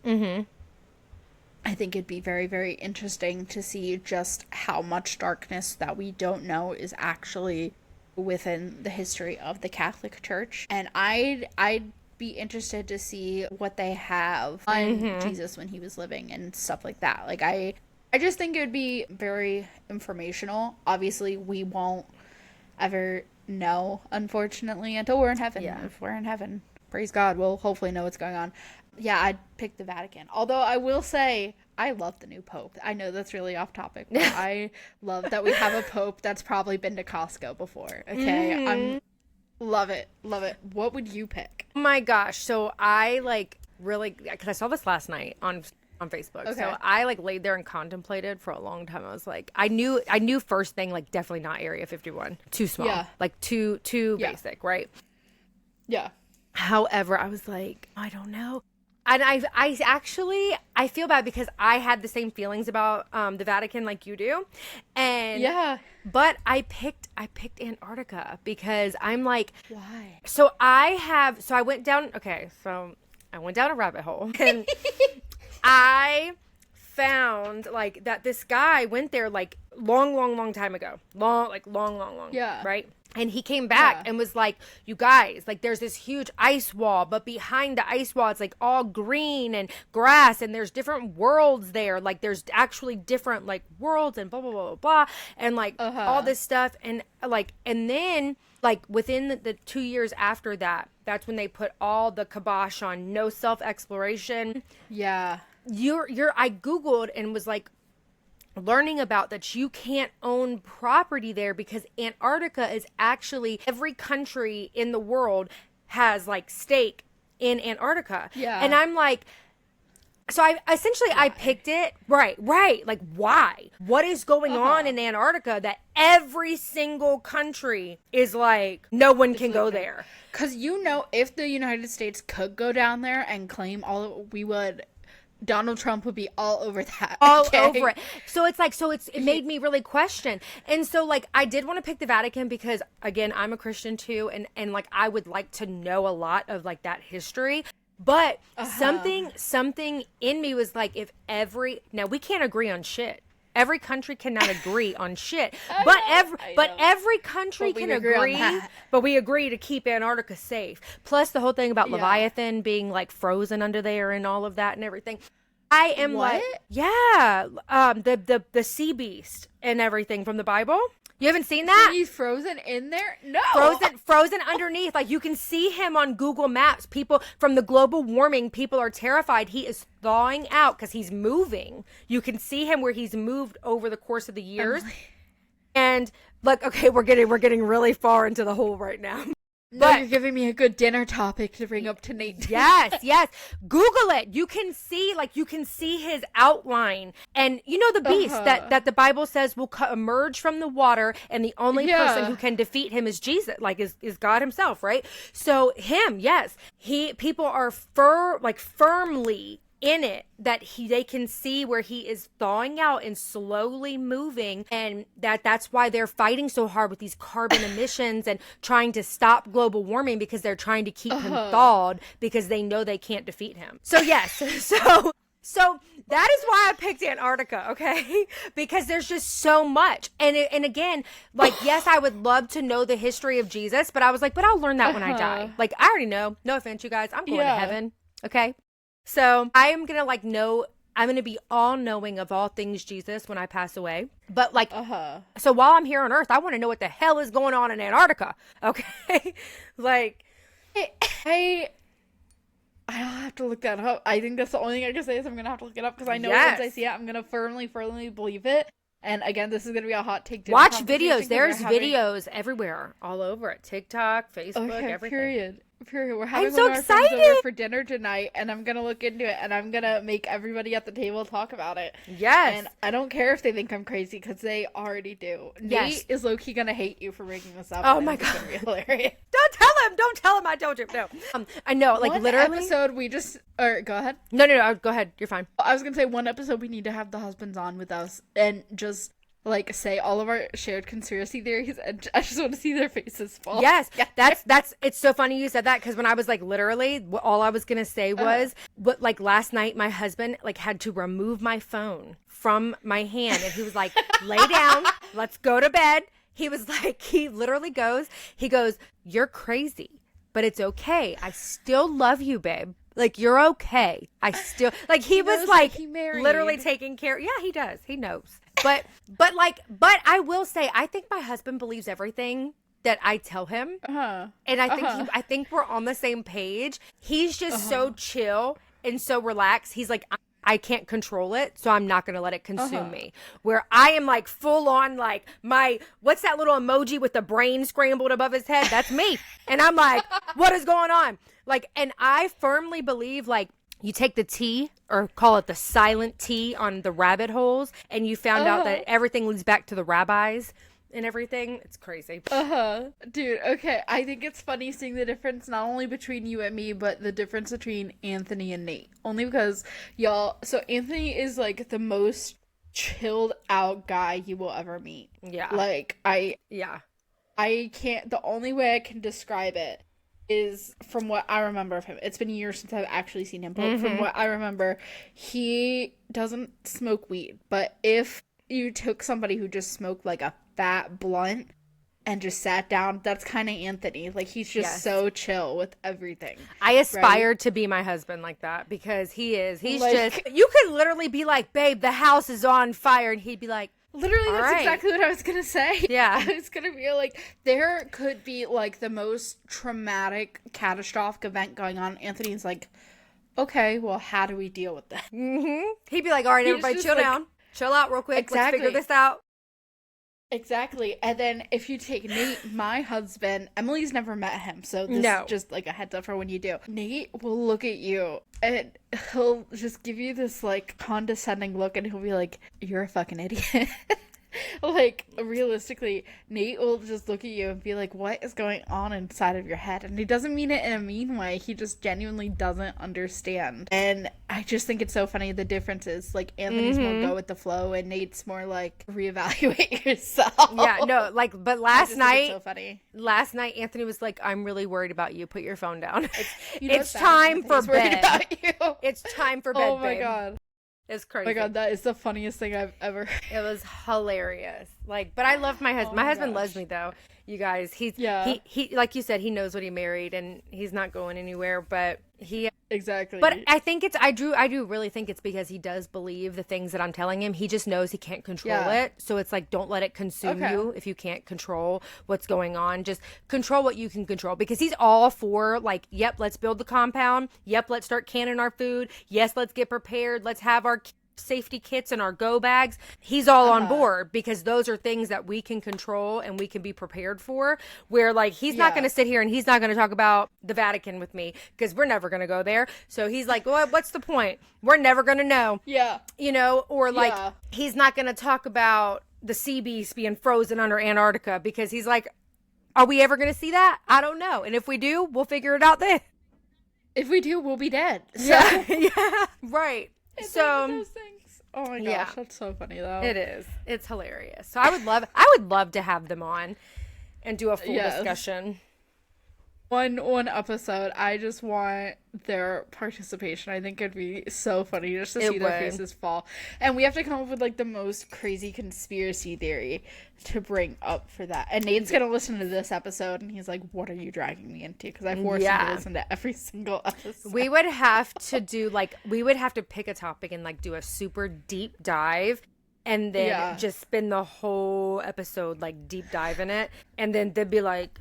I think it'd be very, very interesting to see just how much darkness that we don't know is actually within the history of the Catholic Church. And I'd be interested to see what they have on Jesus when he was living and stuff like that. Like I just think it would be very informational. Obviously, we won't ever know, unfortunately, until we're in heaven. Yeah. If we're in heaven, praise God, we'll hopefully know what's going on. Yeah, I'd pick the Vatican. Although I will say, I love the new Pope. I know that's really off topic, but I love that we have a Pope that's probably been to Costco before. Okay, love it. What would you pick? Oh my gosh. So I really, because I saw this last night on Facebook. Okay. So I laid there and contemplated for a long time. I was like, I knew first thing, definitely not Area 51. Too small. Yeah. Too basic, right? Yeah. However, I was like, I don't know. And I actually feel bad because I had the same feelings about the Vatican like you do. And yeah. But I picked Antarctica because I'm like, why? So I went down a rabbit hole and I found that this guy went there long time ago. Long. Yeah. Right? And he came back and was like, you guys, there's this huge ice wall, but behind the ice wall, it's all green and grass, and there's different worlds there. There's actually different worlds and blah, blah, blah, blah, blah. And all this stuff. And then within the 2 years after that, that's when they put all the kibosh on no self-exploration. Yeah. I Googled and was learning about that you can't own property there because Antarctica is actually, every country in the world has stake in Antarctica. Yeah. And I'm so I picked it. Right. Why? What is going on in Antarctica that every single country is no one can go there? Because if the United States could go down there and claim all, we would. Donald Trump would be all over that. All over it. So it made me really question. And so I did want to pick the Vatican because again, I'm a Christian too. And I would like to know a lot of that history. But something in me was now we can't agree on shit. Every country cannot agree on shit. But every country can agree. But we agree to keep Antarctica safe. Plus the whole thing about Leviathan being frozen under there and all of that and everything. I am the sea beast and everything from the Bible. You haven't seen that? He's frozen in there? No. Frozen underneath. You can see him on Google Maps. People from the global warming, people are terrified. He is thawing out because he's moving. You can see him where he's moved over the course of the years. And okay, we're getting really far into the hole right now. But you're giving me a good dinner topic to bring up to Nate. Yes. Google it. You can see his outline. And the beast that the Bible says will emerge from the water, and the only person who can defeat him is Jesus, is God himself, right? So him, yes. People are firmly in it that they can see where he is thawing out and slowly moving, and that's why they're fighting so hard with these carbon emissions and trying to stop global warming, because they're trying to keep him thawed because they know they can't defeat him. So yes, so that is why I picked Antarctica, okay? Because there's just so much. And again, yes, I would love to know the history of Jesus, but I was but I'll learn that when I die. I already know. No offense, you guys. I'm going to heaven, okay? So I am going to I'm going to be all knowing of all things Jesus when I pass away. But so while I'm here on Earth, I want to know what the hell is going on in Antarctica. Okay. I'll have to look that up. I think that's the only thing I can say is I'm going to have to look it up because I know once I see it, I'm going to firmly believe it. And again, this is going to be a hot take. Watch videos. There's videos everywhere, all over it. TikTok, Facebook, everything. Period. We're having so one of our friends excited. over for dinner tonight, and I'm gonna look into it, and I'm gonna make everybody at the table talk about it. Yes. And I don't care if they think I'm crazy, because they already do. Yes. Nate is low-key gonna hate you for bringing this up. Oh my God. It's gonna be hilarious. Don't tell him I told you. No. I know, like, one literally. episode we just, or go ahead. No, go ahead. You're fine. I was gonna say one episode we need to have the husbands on with us, and just like say all of our shared conspiracy theories, and I just want to see their faces fall. Yes, that's it's so funny you said that, because when I was like, literally all I was gonna say was, but like last night my husband like had to remove my phone from my hand, and he was like, lay down, let's go to bed. He was like, he literally goes, you're crazy, but it's okay, I still love you, babe. Like, you're okay. I still, like, he was like he married. literally taking care. Yeah, he does. He knows. But I will say, I think my husband believes everything that I tell him. And I think we're on the same page. He's just so chill and so relaxed. He's like, I can't control it, so I'm not going to let it consume me. Where I am like full on, like, what's that little emoji with the brain scrambled above his head? That's me. And I'm like, what is going on? Like, and I firmly believe, like, you take the T, or call it the silent T, on the rabbit holes, and you found out that everything leads back to the rabbis and everything. It's crazy. Dude, okay. I think it's funny seeing the difference not only between you and me, but the difference between Anthony and Nate. Only because, y'all, so Anthony is like the most chilled out guy you will ever meet. Yeah. Like, I can't, the only way I can describe it is from what I remember of him. It's been years since I've actually seen him, but from what I remember, he doesn't smoke weed. But if you took somebody who just smoked like a fat blunt and just sat down, that's kind of Anthony. Like, he's just so chill with everything. I aspire to be my husband like that, because he's like, just, you could literally be like, babe, the house is on fire, and he'd be like, literally, that's exactly what I was gonna say. Yeah. I was gonna be like, there could be like the most traumatic, catastrophic event going on. Anthony's like, okay, well, how do we deal with that? He'd be like, all right, everybody chill down. Chill out real quick. Exactly. Let's figure this out. Exactly. And then if you take Nate, my husband, Emily's never met him, so this is just like a heads up for when you do. Nate will look at you and he'll just give you this like condescending look, and he'll be like, you're a fucking idiot. Like, realistically, Nate will just look at you and be like, what is going on inside of your head? And he doesn't mean it in a mean way. He just genuinely doesn't understand. And I just think it's so funny, the differences. Like, Anthony's more go with the flow, and Nate's more like, reevaluate yourself. Yeah, no, like, but last night, so funny. Last night, Anthony was like, I'm really worried about you. Put your phone down. It's time for bed. About you. It's time for bed, Oh my babe. God. It's crazy. Oh my God, that is the funniest thing I've ever. It was hilarious. Like, but I love my husband. My husband loves me, though. You guys, he like you said, he knows what he married, and he's not going anywhere. But exactly. But I think I do really think it's because he does believe the things that I'm telling him. He just knows he can't control it. So it's like, don't let it consume you if you can't control what's going on. Just control what you can control, because he's all for like, yep, let's build the compound. Yep, let's start canning our food. Yes, let's get prepared. Let's have our safety kits and our go bags. He's all on board, because those are things that we can control and we can be prepared for, where like he's not going to sit here and he's not going to talk about the Vatican with me, because we're never going to go there. So he's like, well, what's the point? We're never going to know. You know, or like he's not going to talk about the sea beast being frozen under Antarctica, because he's like, are we ever going to see that? I don't know. And if we do, we'll figure it out then. If we do, we'll be dead. So. Yeah, right. It's so like those things. Oh my gosh, that's so funny though. It is. It's hilarious. So I would love to have them on and do a full discussion. One episode. I just want their participation. I think it'd be so funny just to see their faces fall. And we have to come up with like the most crazy conspiracy theory to bring up for that. And Nate's gonna listen to this episode and he's like, what are you dragging me into? Because I forced him to listen to every single episode. We would have to pick a topic and like do a super deep dive, and then just spend the whole episode like deep dive in it, and then they'd be like,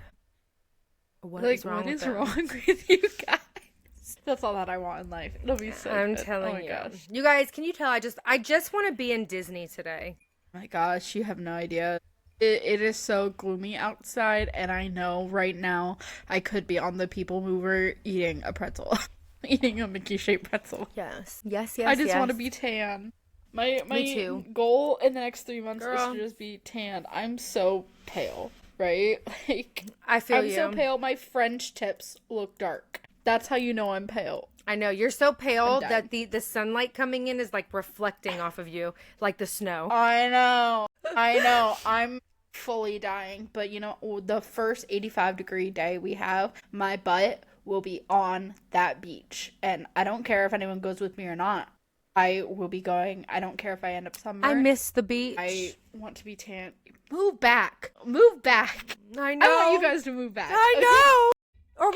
what is wrong with you guys? That's all that I want in life. It'll be so I'm good. telling you. Gosh. You guys, can you tell I just want to be in Disney today. My gosh, you have no idea. It is so gloomy outside, and I know right now I could be on the People Mover eating a pretzel. Eating a Mickey-shaped pretzel. Yes. Yes, yes, I just yes. want to be tan. My Me too. goal in the next 3 months Girl. is to just be tan. I'm so pale, right? Like, I feel I'm you. so pale, my French tips look dark. That's how you know I'm pale. I know. You're so pale I'm that the sunlight coming in is like reflecting off of you like the snow. I know. I know. I'm fully dying. But you know, the first 85-degree day we have, my butt will be on that beach. And I don't care if anyone goes with me or not. I will be going. I don't care if I end up somewhere. I miss the beach. I want to be tan. Move back. Move back. I know. I want you guys to move back. I know. Or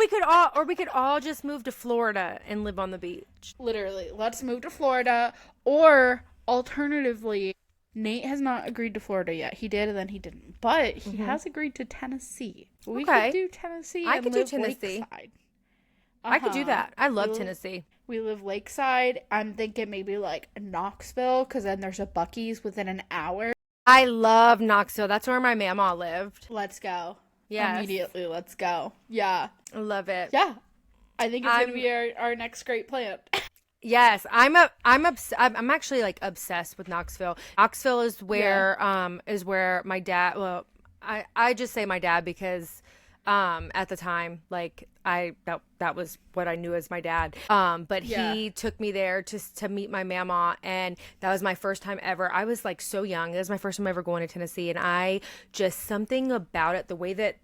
we could all just move to Florida and live on the beach. Literally, let's move to Florida. Or alternatively, Nate has not agreed to Florida yet. He did and then he didn't. But he has agreed to Tennessee. We could do Tennessee. I and could do live Tennessee. Lakeside. I could do that. I love Tennessee. We live Lakeside. I'm thinking maybe like Knoxville, because then there's a Buc-ee's within an hour. I love Knoxville. That's where my mama lived. Let's go. Yes. Immediately, let's go. Yeah. I love it. Yeah. I think it's going to be our next great plan. Yes, I'm actually like obsessed with Knoxville. Knoxville is where my dad, well, I just say my dad because at the time, like that was what I knew as my dad. But he took me there to meet my mama, and that was my first time ever. I was like so young. It was my first time ever going to Tennessee, and I just something about it, the way that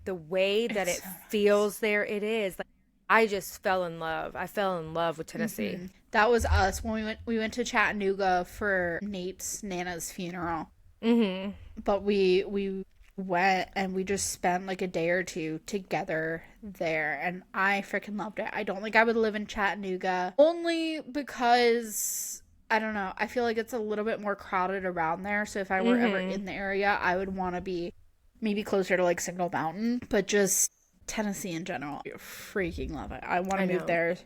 it feels there, it is like I just fell in love. I fell in love with Tennessee. Mm-hmm. That was us when we went to Chattanooga for Nate's Nana's funeral. Mm-hmm. But we went and we just spent like a day or two together there, and I freaking loved it. I don't think I would live in Chattanooga, only because I don't know, I feel like it's a little bit more crowded around there, so if I were ever in the area, I would want to be maybe closer to like Signal Mountain. But just Tennessee in general, I freaking love it. I want to move there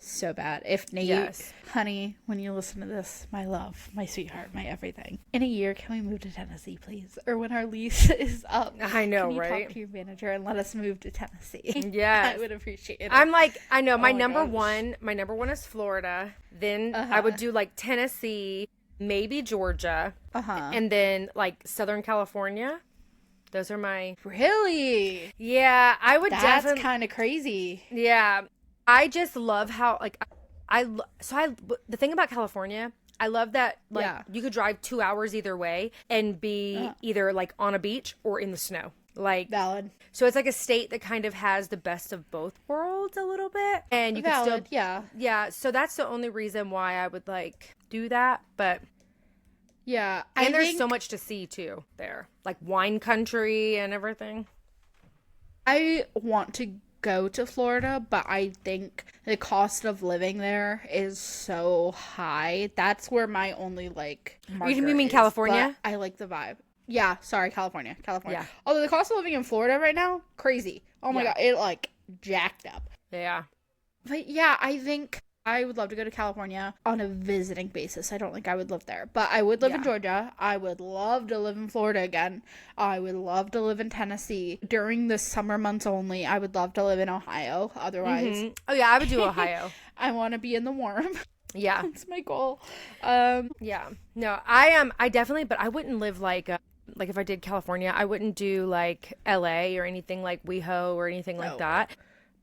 so bad. If Nate, honey, when you listen to this, my love, my sweetheart, my everything, in a year, can we move to Tennessee, please? Or when our lease is up, I know, can you right? talk to your manager and let us move to Tennessee? Yeah, I would appreciate it. I'm like, I know my number one is Florida. Then I would do like Tennessee, maybe Georgia, and then like Southern California. Those are my Really? Yeah, I would. That's kind of crazy. Yeah. I just love how like the thing about California, I love that like you could drive 2 hours either way and be either like on a beach or in the snow. Like valid. So it's like a state that kind of has the best of both worlds a little bit, and you can still yeah. So that's the only reason why I would like do that, but yeah, and there's so much to see too there, like wine country and everything. I want to go to Florida, but I think the cost of living there is so high. That's where my only like You mean California? I like the vibe. Yeah, sorry, California. Yeah. Although the cost of living in Florida right now, crazy. Oh my god, it like jacked up. Yeah. But yeah, I think I would love to go to California on a visiting basis. I don't think I would live there, but I would live in Georgia. I would love to live in Florida again. I would love to live in Tennessee during the summer months only. I would love to live in Ohio. Otherwise, oh yeah, I would do Ohio. I want to be in the warm. Yeah, that's my goal. Yeah, no, I definitely, but I wouldn't live like if I did California, I wouldn't do like LA or anything like WeHo or anything like that.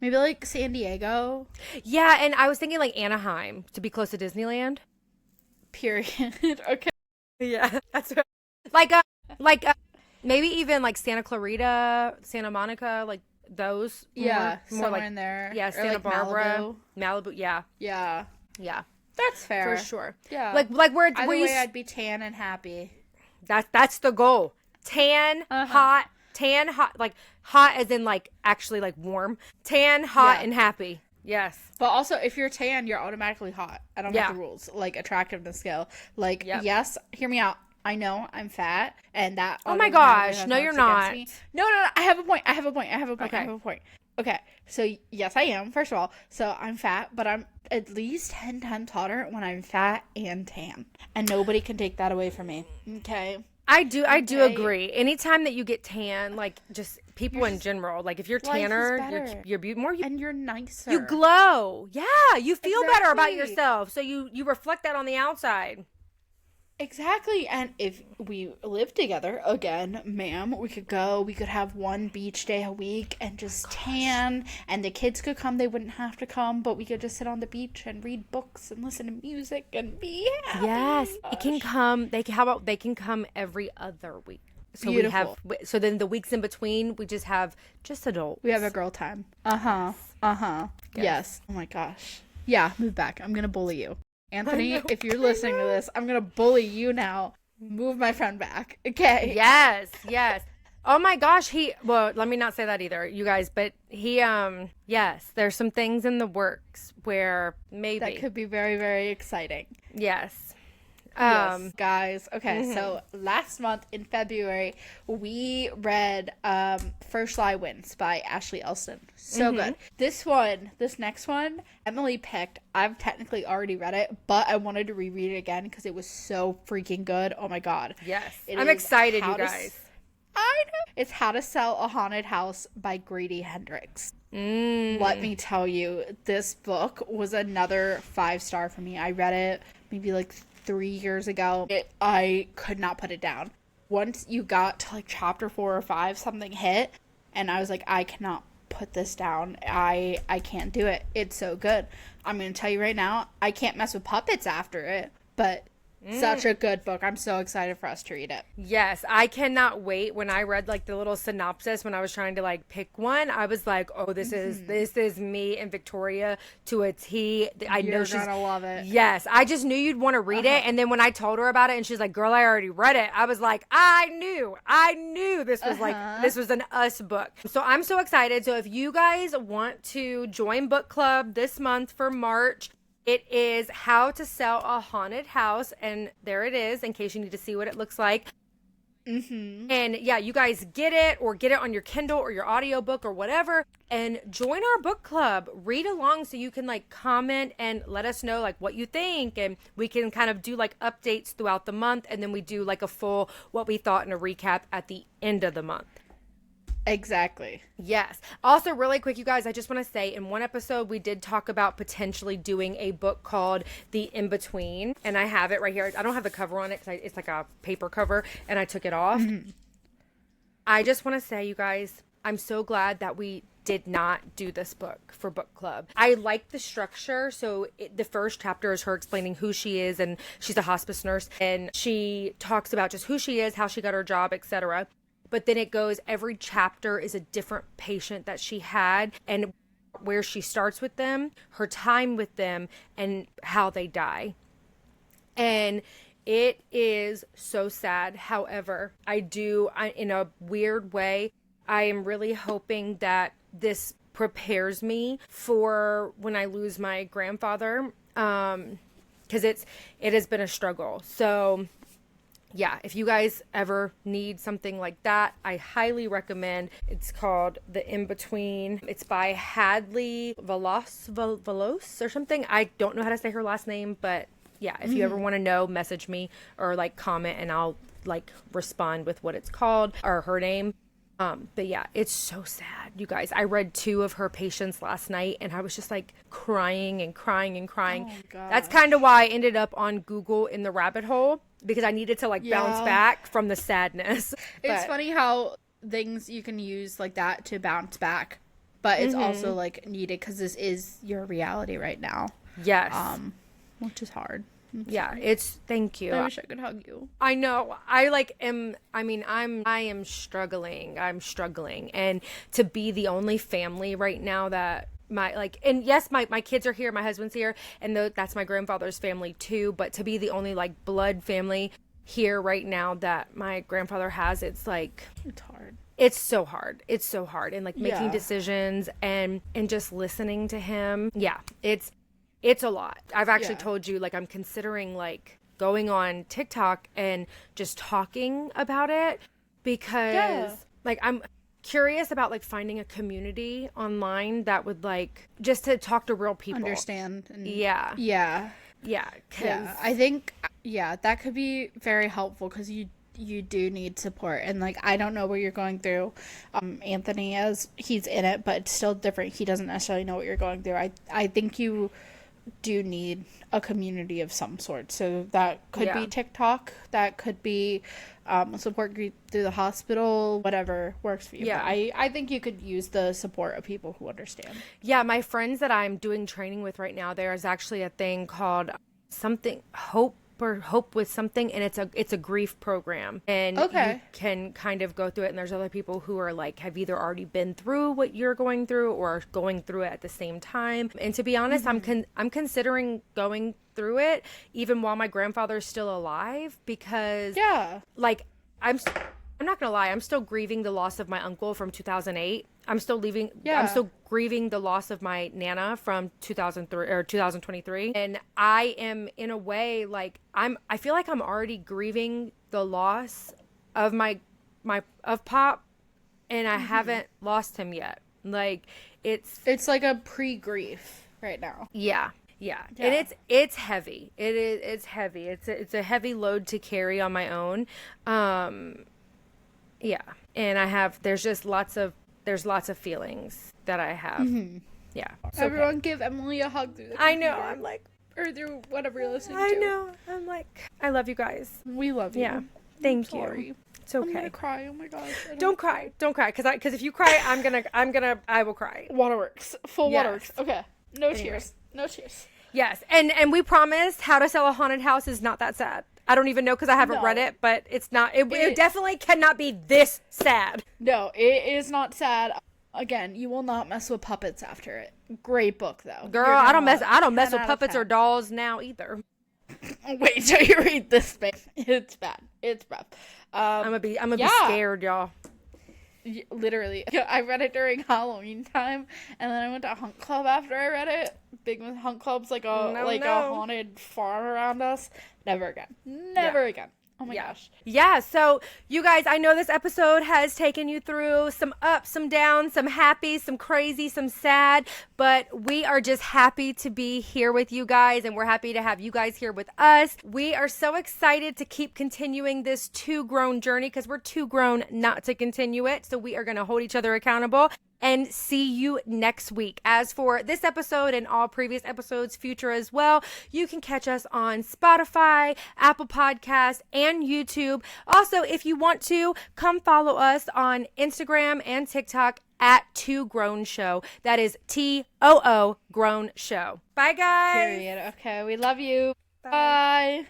Maybe like San Diego. Yeah, and I was thinking like Anaheim to be close to Disneyland. Period. Okay. Yeah, that's right. Maybe even like Santa Clarita, Santa Monica, like those. Yeah, more somewhere like, in there. Yeah, Santa like Barbara, Malibu. Yeah. Yeah. Yeah. That's fair. For sure. Yeah. Like where Either way, I'd be tan and happy. That's the goal. Tan, hot, like hot as in like actually like warm. Tan, hot, and happy. Yes. But also, if you're tan, you're automatically hot. I don't have the rules, like attractiveness scale. Like, yes, hear me out. I know I'm fat, and that. Oh my gosh, no, you're not. No. I have a point. Okay, so yes, I am. First of all, so I'm fat, but I'm at least 10 times hotter when I'm fat and tan, and nobody can take that away from me. Okay. I do Okay? agree. Anytime that you get tan, like just people in general, like if you're Life is tanner, better. you're more And you're nicer. you glow. Yeah, you feel better about Exactly. yourself. So you reflect that on the outside. Exactly. And if we lived together again, ma'am, we could have one beach day a week and just tan. And the kids could come. They wouldn't have to come, but we could just sit on the beach and read books and listen to music and be happy. Yes, it can come. How about they can come every other week? So Beautiful. so then the weeks in between, we just have just adults. We have a girl time. Yes. Oh my gosh. Yeah, move back. I'm going to bully you. Anthony, if you're listening to this, I'm going to bully you now. Move my friend back. Okay. Yes. Oh my gosh, well, let me not say that either, you guys, but yes, there's some things in the works where maybe. That could be very, very exciting. Yes. Yes, guys. Okay, so last month in February, we read First Lie Wins by Ashley Elston. So good. This next one, Emily picked. I've technically already read it, but I wanted to reread it again because it was so freaking good. Oh my God. Yes. I'm excited, you guys. I know. It's How to Sell a Haunted House by Grady Hendrix. Let me tell you, this book was another 5-star for me. I read it maybe like 3 years ago. I could not put it down. Once you got to like chapter 4 or 5, something hit, and I was like, I cannot put this down. I can't do it. It's so good. I'm going to tell you right now, I can't mess with puppets after it, but such a good book. I'm so excited for us to read it. Yes, I cannot wait. When I read like the little synopsis when I was trying to like pick one, I was like, "Oh, this is me and Victoria to a T." I know she's gonna love it. Yes, I just knew you'd want to read it, and then when I told her about it, and she's like, "Girl, I already read it," I was like, "I knew this was this was an us book." So I'm so excited. So if you guys want to join book club this month for March. It is How to Sell a Haunted House, and there it is, in case you need to see what it looks like. And yeah, you guys get it on your Kindle or your audiobook or whatever, and join our book club. Read along so you can like comment and let us know like what you think, and we can kind of do like updates throughout the month, and then we do like a full what we thought and a recap at the end of the month. Exactly. Yes. Also, really quick, you guys, I just want to say in one episode, we did talk about potentially doing a book called The In-Between. And I have it right here. I don't have the cover on it because it's like a paper cover and I took it off. I just want to say, you guys, I'm so glad that we did not do this book for book club. I like the structure. So the first chapter is her explaining who she is, and she's a hospice nurse, and she talks about just who she is, how she got her job, etc. But then it goes, every chapter is a different patient that she had and where she starts with them, her time with them, and how they die. And it is so sad. However, in a weird way, I am really hoping that this prepares me for when I lose my grandfather, because it has been a struggle. So yeah, if you guys ever need something like that, I highly recommend. It's called The In-Between. It's by Hadley Velos or something. I don't know how to say her last name, but yeah, if you ever want to know, message me or like comment and I'll like respond with what it's called or her name. But yeah, it's so sad, you guys. I read 2 of her patients last night and I was just like crying and crying and crying. Oh, gosh. That's kind of why I ended up on Google in the rabbit hole, because I needed to like bounce back from the sadness. It's funny how things you can use like that to bounce back, but it's also like needed because this is your reality right now. Yes. Which is hard. Yeah, thank you. I wish I could hug you. I know. I am struggling. I'm struggling. And to be the only family right now that and yes, my kids are here, my husband's here, and that's my grandfather's family too, but to be the only like blood family here right now that my grandfather has, it's like, it's hard. It's so hard. It's so hard. And like making decisions and just listening to him. Yeah, it's a lot. I've actually told you, like, I'm considering like going on TikTok and just talking about it because like I'm curious about like finding a community online that would like just to talk to real people, understand. And yeah. I think that could be very helpful because you you do need support. And like, I don't know what you're going through, Anthony, as he's in it, but it's still different. He doesn't necessarily know what you're going through. I think you do need a community of some sort. So that could be TikTok, that could be a support group through the hospital, whatever works for you. Yeah. But I think you could use the support of people who understand. Yeah, my friends that I'm doing training with right now, there is actually a thing called something Hope with something, and it's a grief program, and you can kind of go through it, and there's other people who are like have either already been through what you're going through or are going through it at the same time. And to be honest, I'm considering going through it even while my grandfather's still alive, because like I'm not gonna lie, I'm still grieving the loss of my uncle from 2008. I'm still grieving the loss of my Nana from 2003 or 2023. And I am in a way like I feel like I'm already grieving the loss of my Pop, and I haven't lost him yet. Like it's like a pre-grief right now. Yeah. And it's heavy. It's heavy. It's a heavy load to carry on my own. Yeah. And there's lots of feelings that I have. Yeah. Everyone give Emily a hug through the computer. I know. I'm like, or through whatever you're listening to. I know. I'm like, I love you guys. We love you. Yeah. Thank you. Sorry. It's okay. I'm gonna cry. Oh my gosh. Don't cry. Because if you cry, I will cry. Waterworks. Full waterworks. Okay. No tears. No tears. Yes. And we promise How to Sell a Haunted House is not that sad. I don't even know because I haven't read it, but it's not. It definitely cannot be this sad. No, it is not sad. Again, you will not mess with puppets after it. Great book though. Girl, I don't mess with puppets or dolls now either. Wait till you read this thing. It's bad. It's rough. I'm gonna be scared, y'all. Literally, I read it during Halloween time, and then I went to Hunt Club after I read it. Big Hunt Club's like a haunted farm around us. Never again. Never again. Oh my gosh. Yeah, so you guys, I know this episode has taken you through some ups, some downs, some happy, some crazy, some sad, but we are just happy to be here with you guys, and we're happy to have you guys here with us. We are so excited to keep continuing this Two Grown journey because we're too grown not to continue it, so we are going to hold each other accountable and see you next week. As for this episode and all previous episodes, future as well, you can catch us on Spotify, Apple Podcasts, and YouTube. Also, if you want to, come follow us on Instagram and TikTok at Two Grown Show. That is TOO Grown Show. Bye, guys. Period. Okay, we love you. Bye.